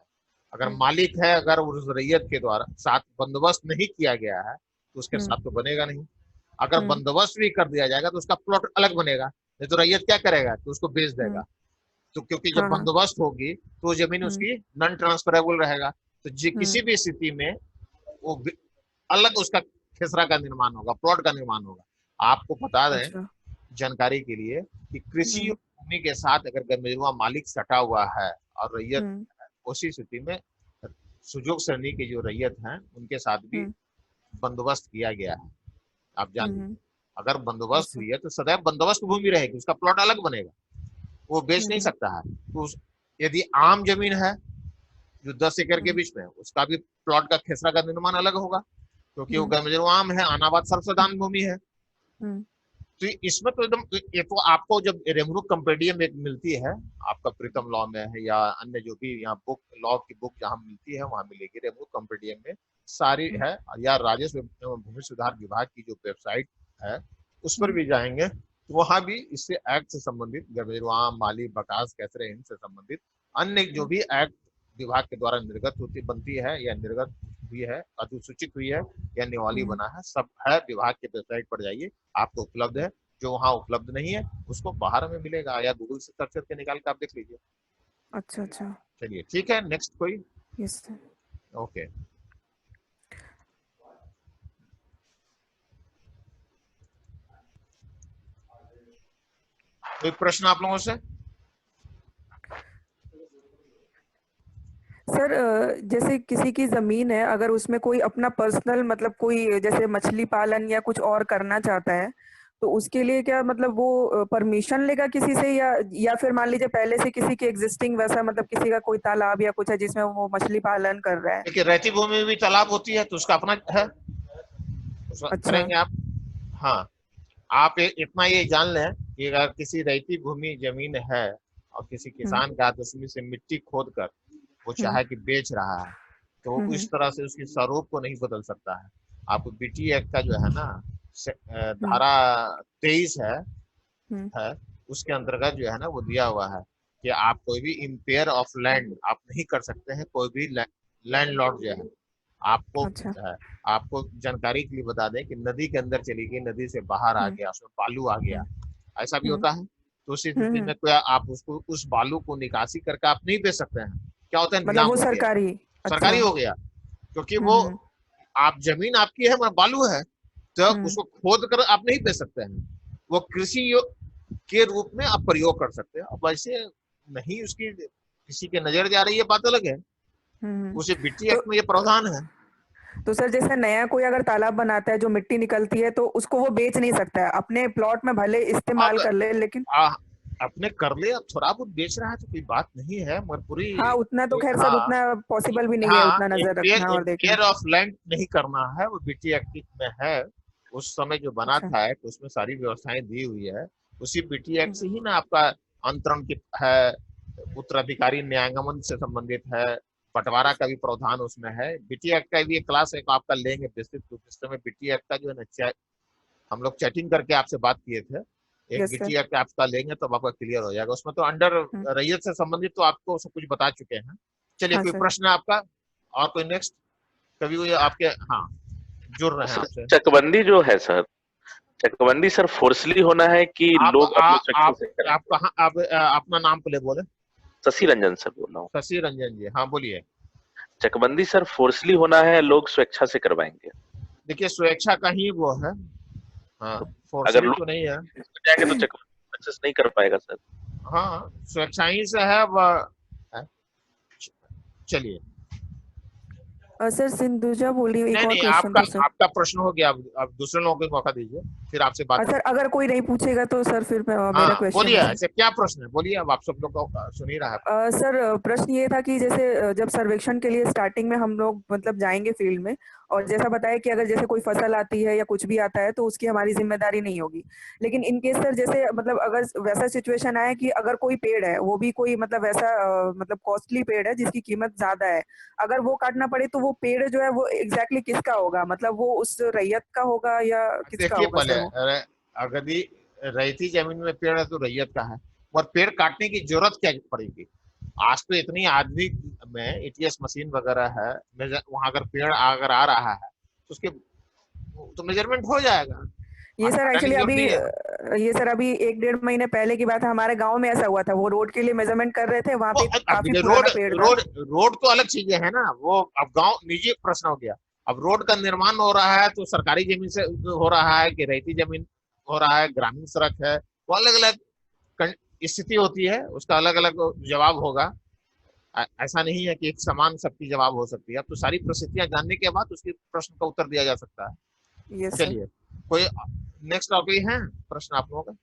अगर मालिक है, अगर उस रैयत के द्वारा साथ बंदोबस्त नहीं किया गया है तो उसके साथ तो बनेगा नहीं। अगर बंदोबस्त भी कर दिया जाएगा तो उसका प्लॉट अलग बनेगा, नहीं तो रैयत क्या करेगा कि उसको बेच देगा। तो क्योंकि जब बंदोबस्त होगी तो वो जमीन उसकी नॉन ट्रांसफरेबल रहेगा, तो किसी भी स्थिति में वो अलग उसका खेसरा का निर्माण होगा, प्लॉट का निर्माण होगा। आपको बता दें अच्छा। जानकारी के लिए कि कृषि भूमि के साथ अगर गैरमजरूआ मालिक सटा हुआ है और रैयत, उसी स्थिति में सुजोग श्रेणी की जो रैयत है उनके साथ भी बंदोबस्त किया गया है। आप जान लीजिए, अगर बंदोबस्त हुई है तो सदैव बंदोबस्त भूमि रहेगी, उसका प्लॉट अलग बनेगा, वो बेच नहीं सकता है। तो यदि आम जमीन है जो 10 एकड़ के बीच में, उसका भी प्लॉट का खेसरा का निर्माण अलग होगा, क्योंकि वो गैरमजरूआ आम है, अनाबाद सर्वसाधारण भूमि है। तो इसमें तो एकदम, ये तो आपको जब रेवेन्यू कंपेडियम एक मिलती है, आपका प्रीतम लॉ में है या अन्य जो भी यहाँ बुक लॉ की बुक जहाँ मिलती है वहां मिलेगी, रेवेन्यू कंपेडियम में सारी है, या राजस्व एवं भूमि सुधार विभाग की जो वेबसाइट है उस पर भी जाएंगे तो वहां भी इससे एक्ट से संबंधित गैरमजरूआ माली बकास कैसरे इनसे संबंधित अन्य जो भी एक्ट विभाग के द्वारा निर्गत होती बनती है या निर्गत हुई है, अधिसूचित हुई है या निवाली बना है, सब है विभाग के वेबसाइट पर जाइए, आपको उपलब्ध है। जो वहाँ उपलब्ध नहीं है उसको बाहर में मिलेगा, या गूगल से सर्च करके निकाल के आप देख लीजिए। अच्छा। चलिए ठीक है, नेक्स्ट कोई? Yes sir. ओके, कोई प्रश्न आप लोगों से? सर जैसे किसी की जमीन है, अगर उसमें कोई अपना पर्सनल मतलब कोई जैसे मछली पालन या कुछ और करना चाहता है, तो उसके लिए क्या मतलब वो परमिशन लेगा किसी से, या फिर मान लीजिए पहले से किसी के एग्जिस्टिंग वैसा मतलब किसी का कोई तालाब या कुछ है जिसमें वो मछली पालन कर रहा है? देखिए रहती भूमि में भी तालाब होती है तो उसका अपना है, करेंगे आप। हाँ, आप इतना ये जान लें कि अगर किसी रहती भूमि जमीन है और किसी किसान का उसमें से मिट्टी खोद कर वो चाहे कि बेच रहा है, तो इस तरह से उसके स्वरूप को नहीं बदल सकता है। आप बीटी एक्ट का जो है ना धारा 23 है उसके अंतर्गत जो है ना वो दिया हुआ है कि आप कोई भी इम्पेयर ऑफ लैंड आप नहीं कर सकते हैं, कोई भी लैंडलॉर्ड जो है। आपको जानकारी के लिए बता दें कि नदी के अंदर चली गई, नदी से बाहर आ गया, उसमें बालू आ गया, ऐसा भी होता है, तो उस स्थिति में कोई आप उसको उस बालू को निकासी करके आप नहीं बेच सकते हैं। क्या होता है, मतलब वो सरकारी हो गया, क्योंकि वो आप जमीन आपकी है मगर बालू है, तो उसको खोद कर आप नहीं बेच सकते हैं, वो कृषि के रूप में आप प्रयोग कर सकते हैं। अब वैसे नहीं उसकी किसी के नजर जा रही है बात अलग है, उसे बीटी एक्ट में ये प्रावधान है। तो सर जैसे नया कोई अगर तालाब बनाता है जो मिट्टी निकलती है तो उसको वो बेच नहीं सकता है, अपने प्लॉट में भले इस्तेमाल कर ले, लेकिन अपने कर ले, अब थोड़ा बहुत बेच रहा है तो कोई बात नहीं है, मगर पूरी उतना तो खैर सर उतना पॉसिबल भी नहीं है उतना नजर रखना और देखना। केयर ऑफ लैंड नहीं करना है, वो बीटी एक्ट में है, उस समय जो बना था एक्ट उसमें सारी व्यवस्थाएं दी हुई है, उसी बीटी एक्ट से ही ना आपका अंतरण की है, उत्तराधिकारी न्यायागमन से संबंधित है, बंटवारा का भी प्रावधान उसमें है। बीटी एक्ट का भी एक क्लास है आपका लेंगे विस्तृत रूप में। बीटी एक्ट का जो है ना हम लोग चैटिंग करके आपसे बात किए थे, एक बीटी एक्ट आपका लेंगे तो आपका क्लियर हो जाएगा, उसमें तो अंडर रैयत से संबंधित तो आपको सब कुछ बता चुके हैं। चलिए कोई प्रश्न है आपका और कोई नेक्स्ट? कभी कोई आपके जुड़ रहे हैं आपसे? चकबंदी जो है सर, चकबंदी सर फोर्सली होना है कि लोग आप कहाँ अपना नाम प्ले बोले? शशि रंजन सर बोल रहा हूँ। शशि रंजन जी, हाँ बोलिए। चकबंदी सर फोर्सली होना है, लोग स्वेच्छा से करवाएंगे? देखिए स्वेच्छा का ही वो है, अगर लोग तो नहीं है जाएंगे तो चकबंदी सक्सेस नहीं कर पाएगा सर। हाँ स्वेच्छा ही से है वह। चलिए सर सिंधुजा बोल रही हूँ, एक और क्वेश्चन था सर। आपका प्रश्न हो गया, अब दूसरे लोगों को मौका दीजिए, फिर आपसे बात। सर अगर कोई नहीं पूछेगा तो सर फिर मेरा क्वेश्चन बोलिए, ऐसे क्या प्रश्न है, बोलिए, अब आप सब लोग सुन ही रहा है। सर प्रश्न ये था कि जैसे जब सर्वेक्षण के लिए स्टार्टिंग में हम लोग मतलब जाएंगे फील्ड में और जैसा बताया कि अगर जैसे कोई फसल आती है या कुछ भी आता है तो उसकी हमारी जिम्मेदारी नहीं होगी। लेकिन इन केस सर जैसे मतलब अगर वैसा सिचुएशन आए कि अगर कोई पेड़ है वो भी कोई मतलब वैसा मतलब कॉस्टली पेड़ है जिसकी कीमत ज्यादा है, अगर वो काटना पड़े तो वो पेड़ जो है वो एग्जैक्टली किसका होगा? मतलब वो उस रैयत का होगा या किसका देखिए होगा पहले सर वो? अगर ये रैयती जमीन में पेड़ है तो रैयत का है, और पेड़ काटने की जरूरत क्या पड़ेगी? आज तो इतनी आधुनिक में एटीएस मशीन वगैरह है, वहां अगर पेड़ अगर आ रहा है तो उसके तो मेजरमेंट हो जाएगा। ये सर एक्चुअली अभी जरूरत नहीं है। ये सर अभी 1-1.5 महीने पहले की बात है, हमारे गांव में ऐसा हुआ था, वो रोड के लिए मेजरमेंट कर रहे थे, वहां पे काफी रोड पुराना पेड़ था। रोड रोड तो अलग चीजें है ना, वो अब गांव निजी प्रश्न हो गया। अब रोड का निर्माण हो रहा है तो सरकारी जमीन से हो रहा है कि रैयती जमीन हो रहा है, ग्रामीण सड़क है, वो अलग अलग स्थिति होती है, उसका अलग अलग जवाब होगा। ऐसा नहीं है कि एक समान सबकी जवाब हो सकती है। अब तो सारी परिस्थितियां जानने के बाद उसके प्रश्न का उत्तर दिया जा सकता है। Yes sir. चलिए, कोई नेक्स्ट टॉपिक है प्रश्न आप लोगों का?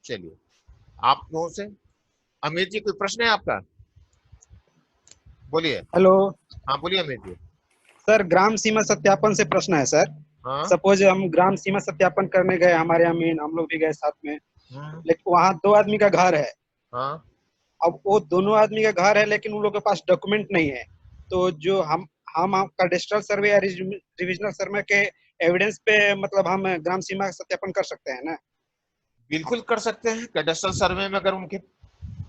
चलिए, आप लोगों से अमित जी कोई प्रश्न है आपका? बोलिए। हेलो। हाँ बोलिए अमित जी। सर ग्राम सीमा सत्यापन से प्रश्न है सर। हाँ? सपोज हम ग्राम सीमा सत्यापन करने गए, हमारे अमीन हम लोग भी गए साथ में, लेकिन वहाँ 2 आदमी का घर है। हाँ? अब वो दोनों आदमी का घर है लेकिन उन लोगों के पास डॉक्यूमेंट नहीं है, तो जो हम कैडेस्ट्रल सर्वे या रिविजनल सर्वे के एविडेंस पे मतलब हम ग्राम सीमा सत्यापन कर सकते हैं ना? बिल्कुल कर सकते हैं। कैडेस्ट्रल सर्वे में अगर उनके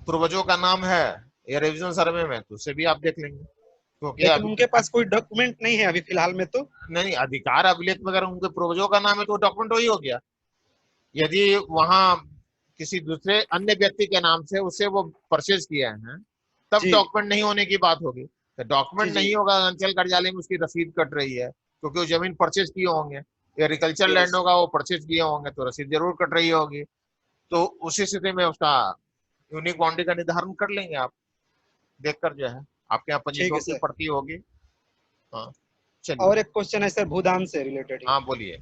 पूर्वजों का नाम है या रिविजनल सर्वे में तो उसे भी आप देख लेंगे, क्योंकि लेकिन उनके पास कोई डॉक्यूमेंट नहीं है अभी फिलहाल में। तो नहीं, अधिकार अभिलेख वगैरह उनके पूर्वजों का नाम है तो डॉक्यूमेंट वही हो गया। यदि वहां किसी दूसरे अन्य व्यक्ति के नाम से उसे वो परचेज किए हैं तब डॉक्यूमेंट नहीं होने की बात होगी। तो डॉक्यूमेंट नहीं होगा, अंचल कार्यालय में उसकी रसीद कट रही है क्योंकि वो जमीन परचेज किए होंगे, एग्रीकल्चर लैंड होगा वो परचेज किए होंगे तो रसीद जरूर कट रही होगी। तो उसी स्थिति में उसका यूनिक बाउंड्री का निर्धारण कर लेंगे आप देखकर, जो है आपके यहाँ पंजीकरण की पड़ती होगी। हाँ चलिए। और एक क्वेश्चन है सर भूदान से रिलेटेड। हाँ बोलिए।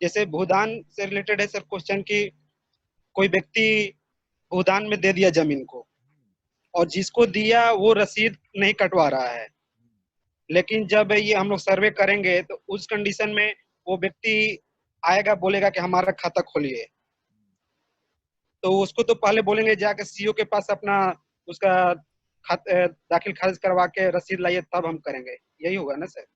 जैसे भूदान से रिलेटेड है सर क्वेश्चन की, कोई व्यक्ति भूदान में दे दिया जमीन को और जिसको दिया वो रसीद नहीं कटवा रहा है, लेकिन जब ये हम लोग सर्वे करेंगे तो उस कंडीशन में वो व्यक्ति आएगा बोलेगा कि हमारा खाता खोलिए, तो उसको तो पहले बोलेंगे जाके सीओ के पास अपना उसका दाखिल खारिज करवा के रसीद लाइए तब हम करेंगे, यही होगा ना सर?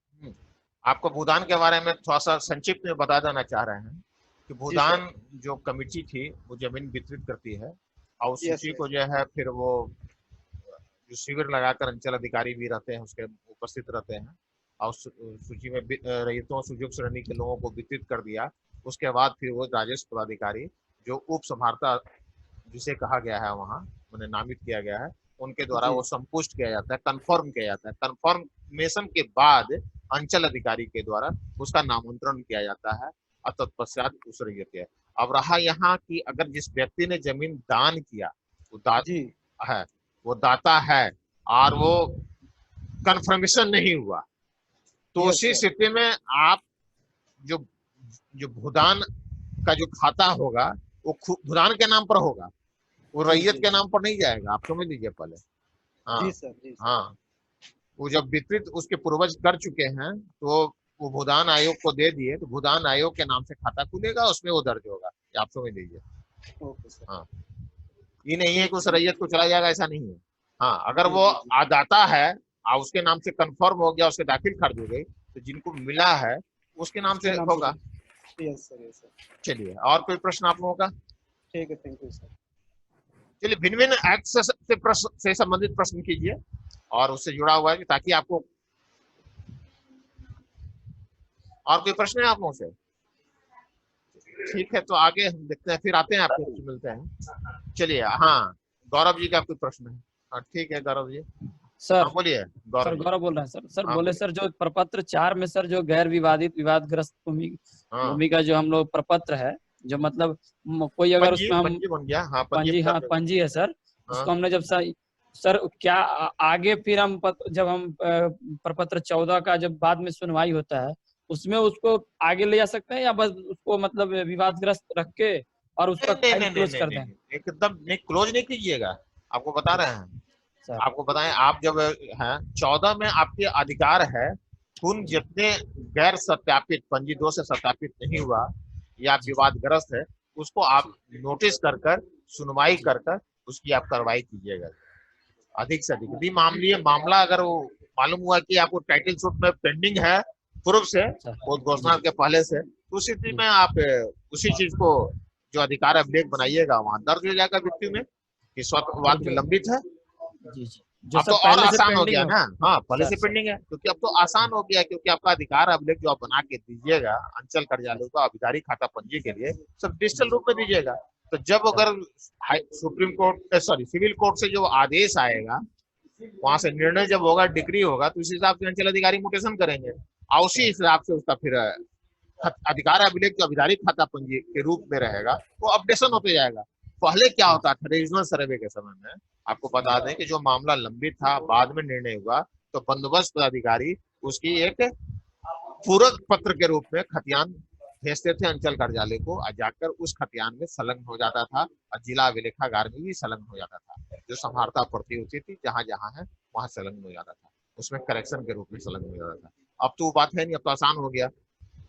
आपको भूदान के बारे में थोड़ा सा संक्षिप्त में बता देना चाह रहे हैं कि भूदान जो कमेटी थी वो जमीन वितरित करती है और उस सूची को जो है फिर वो जो शिविर लगाकर अंचल अधिकारी भी रहते हैं उसके उपस्थित रहते हैं और सूची में रैयतों सुजोग श्रेणी के लोगों को वितरित कर दिया। उसके बाद फिर वो राजस्व पदाधिकारी जो उप संभारता जिसे कहा गया है वहाँ उन्हें नामित किया गया है, उनके द्वारा वो संपुष्ट किया जाता है, कंफर्म किया जाता है। कंफर्मेशन के बाद अंचल अधिकारी के द्वारा उसका नामांतरण किया जाता है और तत्पश्चात उस रैयत है। अब रहा यहाँ कि अगर जिस व्यक्ति ने जमीन दान किया वो दाता है और वो कंफर्मेशन नहीं हुआ तो उसी स्थिति में आप जो भूदान का जो खाता होगा वो भूदान के नाम पर होगा, वो रैयत के नाम पर नहीं जाएगा। आप समझ लीजिए पहले। हाँ जी सर। हाँ, वो जब वितरित उसके पूर्वज कर चुके हैं तो वो भूदान आयोग को दे दिए तो भूदान आयोग के नाम से खाता खुलेगा, उसमें वो दर्ज होगा। आप समझ लीजिए। हाँ, ये नहीं है कि उस रैयत को चला जाएगा, ऐसा नहीं है। हाँ, अगर वो आदाता है और उसके नाम से कंफर्म हो गया, उसके दाखिल खारिज हो गई तो जिनको मिला है उसके नाम से होगा। चलिए, और कोई प्रश्न आप लोगों का? ठीक है, थैंक यू सर। चलिए, भिन्न भिन्न एक्ट से संबंधित प्रश्न कीजिए और उससे जुड़ा हुआ है ताकि आपको। और कोई प्रश्न है आप लोगों से? ठीक है, तो आगे हम देखते हैं, फिर आते हैं आपको मिलते हैं। चलिए, हाँ गौरव जी का कोई प्रश्न है? हाँ ठीक है गौरव जी। सर बोलिए। गौरव बोल रहे हैं सर। बोले सर जो प्रपत्र 4 में सर जो गैर विवादित विवादग्रस्त भूमि का जो हम लोग प्रपत्र है, जो मतलब कोई अगर उसमें हम पंजी है सर, उसको हमने जब सर क्या आगे फिर हम जब हम प्रपत्र 14 का जब बाद में सुनवाई होता है उसमें उसको आगे ले जा सकते हैं या बस उसको मतलब विवादग्रस्त रख के और उसका फाइल क्लोज कर दें? एकदम नहीं, क्लोज नहीं कीजिएगा। आपको बता रहे हैं आपको बताएं, आप जब हैं 14 में आपके अधिकार है, उन जितने गैर सत्यापित पंजी 2 से सत्यापित नहीं हुआ या विवादग्रस्त है, उसको आप नोटिस कर कर सुनवाई कर कर उसकी आप कार्रवाई कीजिएगा अधिक से अधिक। यदि मामला अगर वो मालूम हुआ कि आपको टाइटल सूट में पेंडिंग है पूर्व से, घोषणा के पहले से, तो उस स्थिति में आप उसी चीज को जो अधिकार अभिलेख बनाइएगा वहां दर्ज हो जाएगा व्यक्ति में कि स्वतः वाद विलंबित है। अब तो और आसान हो गया ना। हाँ, पहले से पेंडिंग है, क्योंकि अब तो आसान हो गया, क्योंकि आपका अधिकार अभिलेख जो आप बना के दीजिएगा अंचल कार्यालय को आधिकारिक खाता पंजी के लिए, सब डिजिटल रूप में दीजिएगा। तो जब अगर सुप्रीम कोर्ट सिविल कोर्ट से जो आदेश आएगा, वहां से निर्णय जब होगा, डिक्री होगा, तो उस हिसाब से अंचल अधिकारी म्यूटेशन करेंगे और उसी हिसाब से उसका फिर अधिकार अभिलेख जो आधिकारिक खाता पंजी के रूप में रहेगा वो अपडेशन होते जाएगा। पहले क्या होता था, रीजनल सर्वे के समय में आपको बता दें कि जो मामला लंबित था, बाद में निर्णय हुआ, तो बंदोबस्त पदाधिकारी उसकी एक पूरक पत्र के रूप में खतियान भेजते थे अंचल कार्यालय को, और जाकर उस खतियान में संलग्न हो जाता था और जिला अभिलेखागार में भी संलग्न हो जाता था। जो समाहर्ता प्रति होती थी जहां जहां है वहां संलग्न हो जाता था, उसमें करेक्शन के रूप में संलग्न हो जाता था। अब तो बात है नहीं, अब तो आसान हो गया।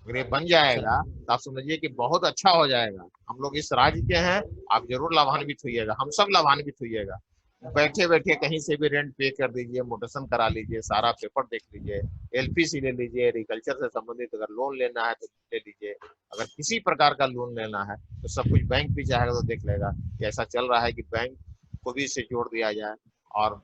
अगर ये बन जाएगा तो आप समझिए कि बहुत अच्छा हो जाएगा। हम लोग इस राज्य के हैं, आप जरूर लाभान्वित होइएगा, हम सब लाभान्वित होइएगा। बैठे बैठे कहीं से भी रेंट पे कर दीजिए, मोटेशन करा लीजिए, सारा पेपर देख लीजिए, एलपीसी ले लीजिए, एग्रीकल्चर से संबंधित अगर लोन लेना है तो ले लीजिए, अगर किसी प्रकार का लोन लेना है तो सब कुछ बैंक भी चाहेगा तो देख लेगा कि ऐसा चल रहा है कि बैंक को भी इससे जोड़ दिया जाए और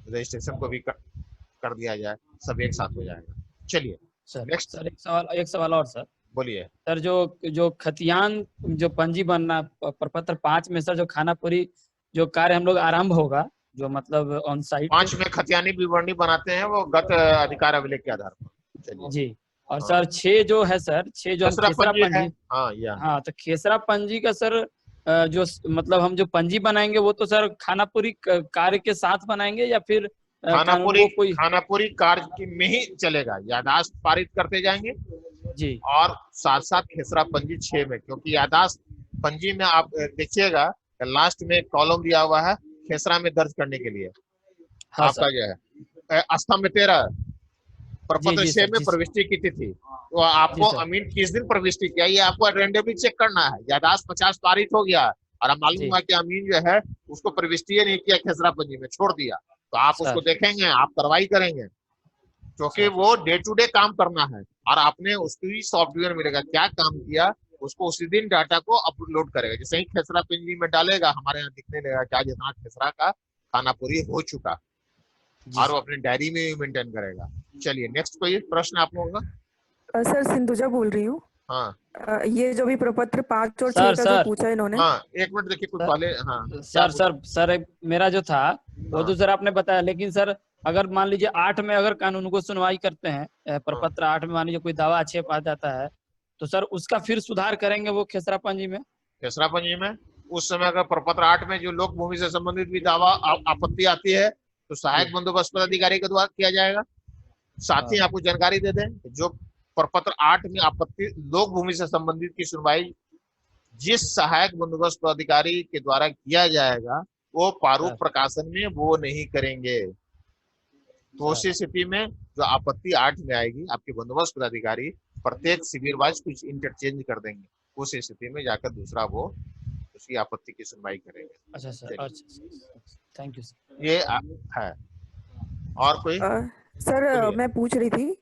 रजिस्ट्रेशन को भी कर दिया जाए, सब एक साथ हो जाएगा। चलिए नेक्स्ट सर, एक सवाल और सर। बोलिए सर। जो खतियान जो पंजी बनना प्रपत्र 5 में सर जो खानापुरी जो कार्य हम लोग आरंभ होगा, जो मतलब ऑन साइट 5 में खतियानी विवरणी बनाते हैं वो गत अधिकार अभिलेख के आधार पर जी। और सर 6 जो है सर, 6 जो खेसरा पंजी, हाँ तो खेसरा पंजी का सर जो मतलब हम जो पंजी बनाएंगे वो तो सर खानापुरी कार्य के साथ बनाएंगे या फिर खानापुरी कार्य में ही चलेगा, यादाश्त पारित करते जाएंगे जी, और साथ साथ खेसरा पंजी 6 में, क्योंकि यादाश्त पंजी में आप देखिएगा लास्ट में कॉलम दिया हुआ है खेसरा में दर्ज करने के लिए। हाँ, आपका जो है स्तंभ 13 प्रपत्र 6 में प्रविष्टि की तिथि, तो आपको अमीन किस दिन प्रविष्टि किया ये आपको रेंडमली चेक करना है। यादाश्त 50 पारित हो गया और मालूम हुआ कि अमीन जो है उसको प्रविष्टि नहीं किया, खेसरा पंजी में छोड़ दिया, तो आप उसको देखेंगे, आप कार्रवाई करेंगे, क्योंकि वो डे टू डे काम करना है और आपने उसकी सॉफ्टवेयर मिलेगा क्या काम किया, उसको उसी दिन डाटा को अपलोड करेगा। जैसे ही खेसरा पंजी में डालेगा हमारे यहाँ दिखने लगेगा क्या जितना खेसरा का खानापुरी हो चुका, और वो अपनी डायरी में भी मेंटेन करेगा। चलिए नेक्स्ट कोई प्रश्न आप लोगों का? सर सिंधुजा बोल रही हूँ। हाँ, ये जो भी प्रपत्र 5 और 6 का जो पूछा इन्होंने, हाँ एक मिनट देखिए कुछ पहले। हाँ सर मेरा जो था वो तो सर आपने बताया, लेकिन सर अगर मान लीजिए 8 में अगर कानून को सुनवाई करते हैं, प्रपत्र 8 में मान लीजिए कोई दावा आक्षेप आ जाता है, तो सर उसका फिर सुधार करेंगे वो खेसरा पंजी में? खेसरा पंजी में उस समय अगर प्रपत्र 8 में जो लोक भूमि से संबंधित भी दावा आपत्ति आती है तो सहायक बंदोबस्त पदाधिकारी के द्वारा किया जाएगा। साथ ही आपको जानकारी दे दें, जो प्रपत्र 8 में आपत्ति लोक भूमि से संबंधित की सुनवाई जिस सहायक बंदोबस्त पदाधिकारी के द्वारा किया जाएगा वो प्रारूप प्रकाशन में वो नहीं करेंगे। तो उस स्थिति में जो आपत्ति 8 में आएगी आपके बंदोबस्त पदाधिकारी प्रत्येक शिविर वाइज कुछ इंटरचेंज कर देंगे, उस स्थिति में जाकर दूसरा वो उसकी आपत्ति की सुनवाई करेंगे। अच्छा सर, थैंक यू सर। ये है और कोई? सर मैं पूछ रही थी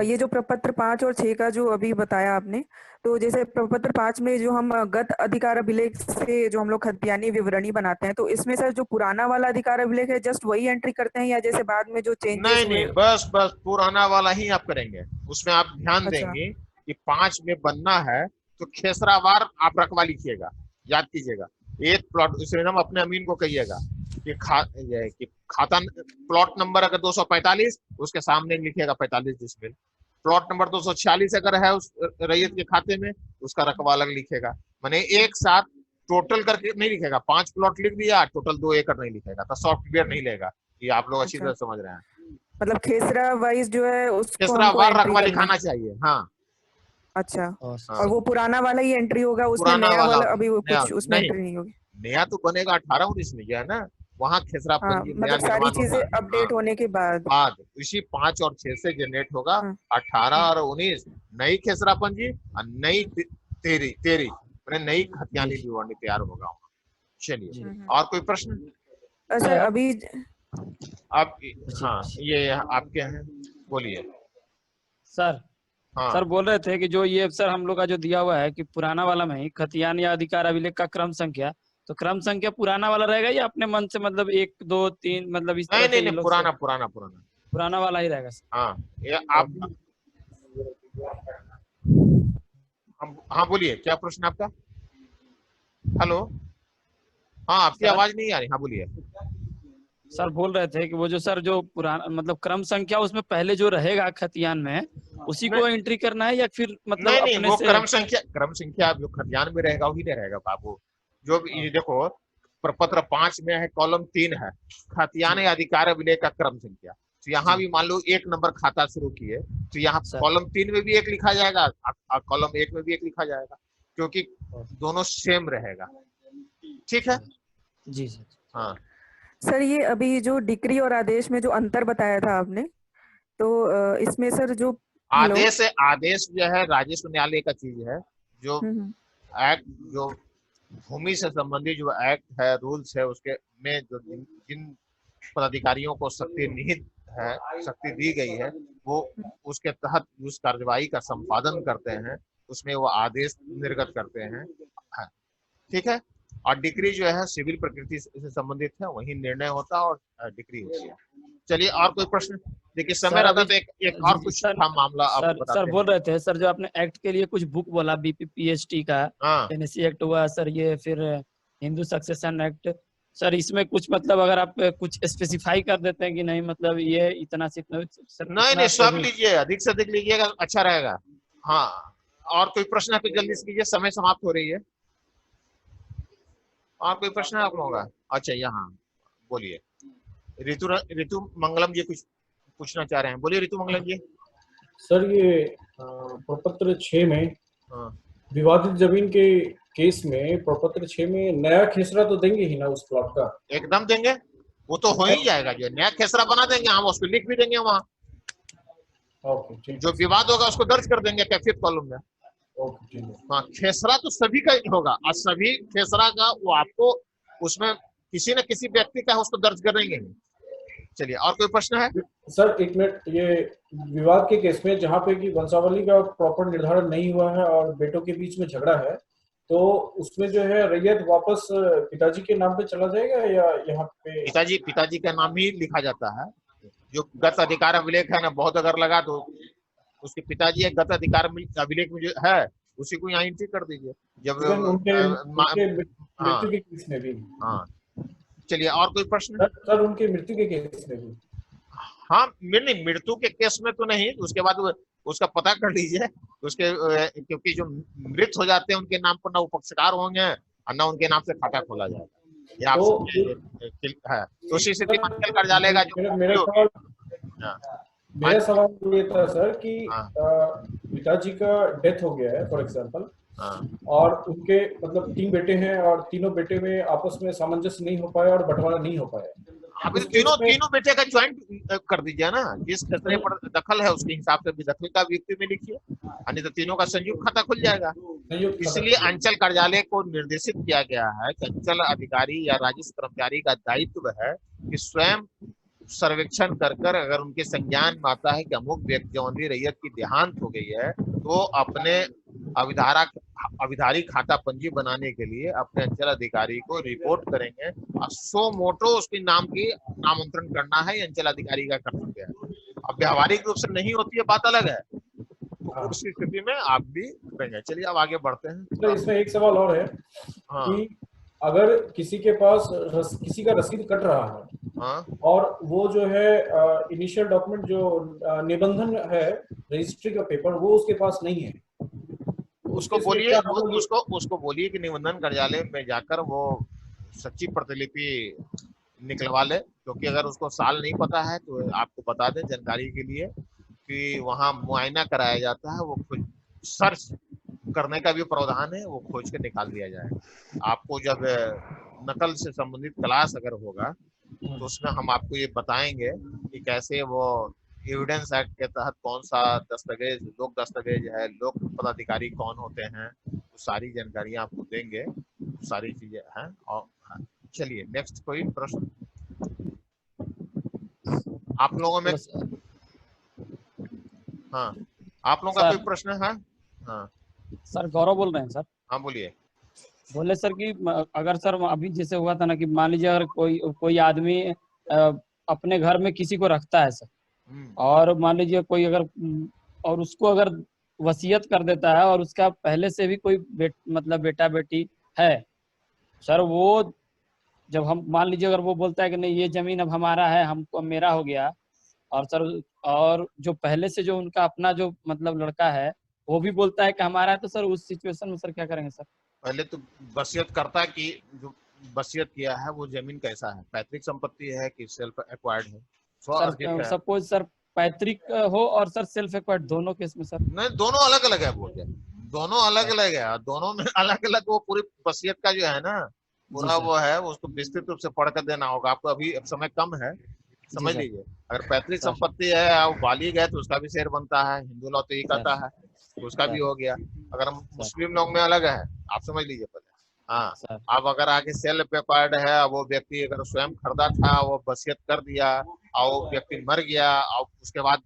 ये जो प्रपत्र 5 और 6 का जो अभी बताया आपने, तो जैसे प्रपत्र 5 में जो हम गत अधिकार अभिलेख से जो हम लोग खतियानी विवरणी बनाते हैं, तो इसमें सर जो पुराना वाला अधिकार अभिलेख है जस्ट वही एंट्री करते हैं या जैसे बाद में जो चेंजेस? नहीं, बस पुराना वाला ही आप करेंगे। उसमें आप ध्यान देंगे कि 5 में बनना है तो खेसरावार आप रकबा लिखिएगा, याद कीजिएगा। एक प्लॉट उसे हम अपने अमीन को कहिएगा कि खाता प्लॉट नंबर अगर 245 उसके सामने लिखिएगा 45 डिसमिल। प्लॉट नंबर 246 अगर है उस रैयत के खाते में उसका रकबा अलग लिखेगा। माने एक साथ टोटल करके नहीं लिखेगा, 5 प्लॉट लिख दिया टोटल 2 एकड़ नहीं लिखेगा, तो सॉफ्टवेयर नहीं लेगा। ये आप लोग अच्छी तरह समझ रहे हैं। मतलब खेसरा वाइज जो है उसको खेसरावार रकबा लिखाना चाहिए। हाँ अच्छा, और वो पुराना वाला ही एंट्री होगा उसमें, नया वाला अभी वो कुछ उसमें एंट्री नहीं होगी? नया तो बनेगा 18-19 में, है ना, वहाँ खेसरा हाँ, पंजी नया मतलब सारी निर्माण चीजें होगा। अपडेट होने के बाद इसी 5 और 6 से जनरेट होगा। हाँ, 18 और 19 नई खेसरा पंजी और नई तेरी मैंने नई खतियानी विवरणी तैयार होगा। चलिए, और कोई प्रश्न? सर अभी आप हाँ, ये आपके हैं, बोलिए सर। हाँ। सर बोल रहे थे कि जो ये सर हम लोग का जो दिया हुआ है कि पुराना वाला में ही खतियान या अधिकार अभिलेख का क्रम संख्या, तो क्रम संख्या पुराना वाला रहेगा या अपने मन से मतलब 1 2 3 मतलब इस तरह से नहीं, पुराना वाला ही रहेगा सर? हाँ, ये आप हाँ बोलिए, क्या प्रश्न आपका? हेलो, हाँ आपकी आवाज नहीं आ रही। हाँ बोलिए। सर बोल रहे थे कि वो जो सर जो पुराना मतलब क्रम संख्या उसमें पहले जो रहेगा खतियान में उसी को एंट्री करना है या फिर मतलब नहीं, अपने वो से क्रम संख्या जो खतियान में रहेगा वही नहीं रहेगा बाबू। जो ये देखो, प्रपत्र 5 में है, कॉलम 3 है, खतियान या अधिकार अभिलेख का क्रम संख्या। तो यहाँ भी मान लो 1 नंबर खाता शुरू किए तो यहाँ कॉलम 3 में भी 1 लिखा जाएगा और कॉलम 1 में भी 1 लिखा जाएगा, क्योंकि दोनों सेम रहेगा। ठीक है जी सर। हाँ सर, ये अभी जो डिक्री और आदेश में जो अंतर बताया था आपने, तो इसमें सर जो आदेश जो है राजस्व न्यायालय का चीज है। जो एक्ट, जो भूमि से संबंधित जो एक्ट है, रूल्स है, उसके में जो जिन पदाधिकारियों को शक्ति निहित है, शक्ति दी गई है, वो उसके तहत उस कार्यवाही का संपादन करते हैं, उसमें वो आदेश निर्गत करते हैं। ठीक है। और डिक्री जो है सिविल प्रकृति से संबंधित है, वही निर्णय होता है और डिक्री होती है। चलिए, और कोई प्रश्न? देखिए समय रहता तो एक और कुछ था मामला आप बताते सर बोल रहे थे सर, जो आपने एक्ट के लिए कुछ बुक बोला, बीपीपीएसटी का एनएससी एक्ट हुआ सर, ये फिर हिंदू सक्सेशन एक्ट, सर इसमें कुछ मतलब अगर आप कुछ स्पेसिफाई कर देते हैं कि नहीं मतलब ये इतना से इतना सर? नहीं, सब लीजिए, अधिक से अधिक लीजिएगा, अच्छा रहेगा। हाँ, और कोई प्रश्न है तो जल्दी से कीजिए, समय समाप्त हो रही है। और कोई प्रश्न है आप लोगों का? अच्छा, यहाँ बोलिए। ऋतु मंगलम जी कुछ पूछना चाह रहे हैं, बोलिए ऋतु मंगलम जी। सर ये प्रपत्र 6 में विवादित जमीन के केस में प्रपत्र 6 में नया खेसरा तो देंगे ही ना उस प्लॉट का? एकदम देंगे, वो तो हो ही जाएगा। जो नया खेसरा बना देंगे हम, उसको लिख भी देंगे वहाँ। जो विवाद होगा उसको दर्ज कर देंगे कैफियत कॉलम में। हाँ, खेसरा तो सभी का होगा और सभी खेसरा का वो आपको उसमें किसी न किसी व्यक्ति का उसको दर्ज करेंगे। चलिए, और कोई प्रश्न है? सर एक मिनट, ये विवाद के केस में जहाँ पे कि वंशावली का प्रॉपर निर्धारण नहीं हुआ है और बेटों के बीच में झगड़ा है, तो उसमें जो है रैयत वापस पिताजी के नाम पे चला जाएगा या यहाँ पे पिताजी का नाम ही लिखा जाता है। जो गत अधिकार अभिलेख है ना, बहुत अगर लगा तो उसके पिताजी गत अधिकार अभिलेख में जो है उसी को यहाँ एंट्री कर दीजिए। जब मृत्यु के केस में भी। हाँ, चलिए, और कोई प्रश्न? सर उनके मृत्यु के केस में भी? हाँ, नहीं, मृत्यु के केस में तो नहीं, उसके बाद उसका पता कर लीजिए उसके, क्योंकि जो मृत हो जाते हैं उनके नाम पर ना वो पक्षकार होंगे और ना उनके नाम से खाता खोला जाएगा। ये आप है तो उसी स्थिति में अंचल कार्यालय का जो मेरा सवाल ये था सर कि पिताजी का डेथ हो गया है फॉर एग्जांपल, और उनके मतलब 3 बेटे हैं और तीनों बेटे में आपस में सामंजस्य नहीं हो पाया और बंटवारा नहीं हो पाया। अभी तीनों बेटे का ज्वाइंट कर दीजिए ना, जिस खतरे पर दखल है उसके हिसाब से भी दखल का व्यक्ति में लिखिए, अन्य तो तीनों का संयुक्त खाता खुल जाएगा। इसलिए अंचल कार्यालय को निर्देशित किया गया है कि अंचल अधिकारी या राजस्व कर्मचारी का दायित्व है कि स्वयं सर्वेक्षण कर अगर उनके संज्ञान में आता है कि अमुक व्यक्ति रैयत की देहांत हो गई है, तो अपने अविधारी खाता पंजी बनाने के लिए अपने अंचल अधिकारी को रिपोर्ट करेंगे और सो मोटो उसके नाम की नामांतरण करना है, अंचल अधिकारी का कर्तव्य है। अब व्यवहारिक रूप से नहीं होती है, बात अलग है, तो उस स्थिति में आप भी करेंगे। चलिए, अब आगे बढ़ते हैं। तो इसमें एक सवाल और है कि अगर किसी के पास किसी का रसीद कट रहा है और वो जो है इनिशियल डॉक्यूमेंट जो निबंधन है रजिस्ट्री का पेपर वो उसके पास नहीं है, उसको बोलिए कि निबंधन कार्यालय में जाकर वो सच्ची प्रतिलिपि निकलवा ले, क्योंकि अगर उसको साल नहीं पता है तो आपको बता दें जानकारी के लिए कि वहाँ मुआयना कराया जाता है, वो सर्च करने का भी प्रावधान है, वो खोज के निकाल दिया जाएगा। आपको जब नकल से संबंधित क्लास अगर होगा तो उसमें हम आपको ये बताएंगे कि कैसे वो एविडेंस एक्ट के तहत कौन सा दस्तावेज, लोक दस्तावेज है, लोक पदाधिकारी कौन होते हैं, तो सारी जानकारियां आपको देंगे, सारी चीजें हैं। और चलिए नेक्स्ट कोई प्रश्न आप लोगों में? हाँ, आप लोगों का कोई प्रश्न है? हाँ सर, गौरव बोल रहे हैं सर। हाँ बोलिए। बोले सर कि अगर सर अभी जैसे हुआ था ना कि मान लीजिए अगर कोई आदमी अपने घर में किसी को रखता है सर, और मान लीजिए कोई अगर और उसको अगर वसीयत कर देता है और उसका पहले से भी कोई मतलब बेटा बेटी है सर, वो जब हम मान लीजिए अगर वो बोलता है कि नहीं ये जमीन अब हमारा है, हमको मेरा हो गया, और सर और जो पहले से जो उनका अपना जो मतलब लड़का है वो भी बोलता है कि हमारा है, तो सर उस सिचुएशन में सर क्या करेंगे सर? पहले तो वसीयत करता कि जो वसीयत किया है वो जमीन कैसा है, पैतृक संपत्ति है कि सेल्फ एक्वायर्ड है? सर सपोज सर पैतृक हो और सर सेल्फ एक्वायर्ड दोनों केस में सर? नहीं, दोनों अलग अलग है बोल गया, दोनों अलग अलग है, दोनों में अलग अलग वो पूरी वसीयत का जो है ना पूरा वो है, उसको विस्तृत रूप से पढ़ कर देना होगा आपको, अभी समय कम है, समझ लीजिए। अगर पैतृक संपत्ति है और बालिग है तो उसका भी शेयर बनता है, हिंदू लॉ तो ये कहता है, तो उसका भी हो गया। अगर हम मुस्लिम लोग में अलग है, आप समझ लीजिए पहले। हाँ, अब अगर आगे सेल्फ एक्वायर्ड है, वो व्यक्ति अगर स्वयं खरीदा था, वो वसीयत कर दिया और वो व्यक्ति मर गया, और उसके बाद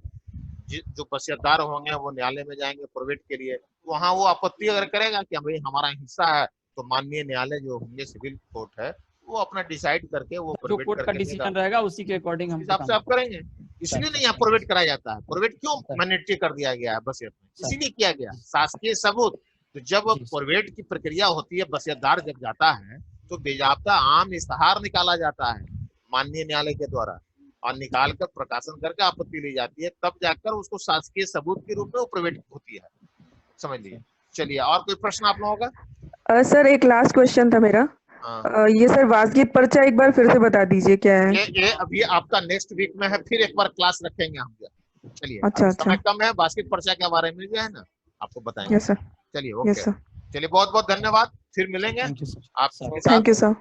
जो वसीयतदार होंगे वो न्यायालय में जाएंगे प्रोवेट के लिए, वहां वो आपत्ति अगर करेगा कि भाई हमारा हिस्सा है, तो माननीय न्यायालय जो होंगे सिविल कोर्ट है वो अपना डिसाइड करके वो जो कोर्ट का डिसीजन रहेगा उसी के अकॉर्डिंग हम हिसाब से आप करेंगे। इसलिए नहीं यहाँ प्रोवेट कराया जाता है। प्रोवेट क्यों मैंडेटरी कर दिया गया है वसीयत में? इसीलिए किया गया शासकीय सबूत। तो जब प्रोवेट की प्रक्रिया होती है, वसीयतदार जब जाता है तो बेजाब्ता आम इश्तहार निकाला जाता है माननीय न्यायालय के द्वारा, और निकाल कर प्रकाशन करके आपत्ति ली जाती है, तब जाकर उसको शासकीय सबूत के रूप में प्रोवेट होती है, समझ लीजिए। चलिए, और कोई प्रश्न आप लोगों का? सर एक लास्ट क्वेश्चन था मेरा। ये सर वासगीत पर्चा एक बार फिर से बता दीजिए क्या है? ये अभी आपका नेक्स्ट वीक में है, फिर एक बार क्लास रखेंगे हम। चलिए, अच्छा, समय कम है, वासगीत पर्चा के बारे में जो है ना आपको बताएंगे। Yes sir. चलिए, ओके, चलिए, बहुत बहुत धन्यवाद, फिर मिलेंगे आप। Thank you sir.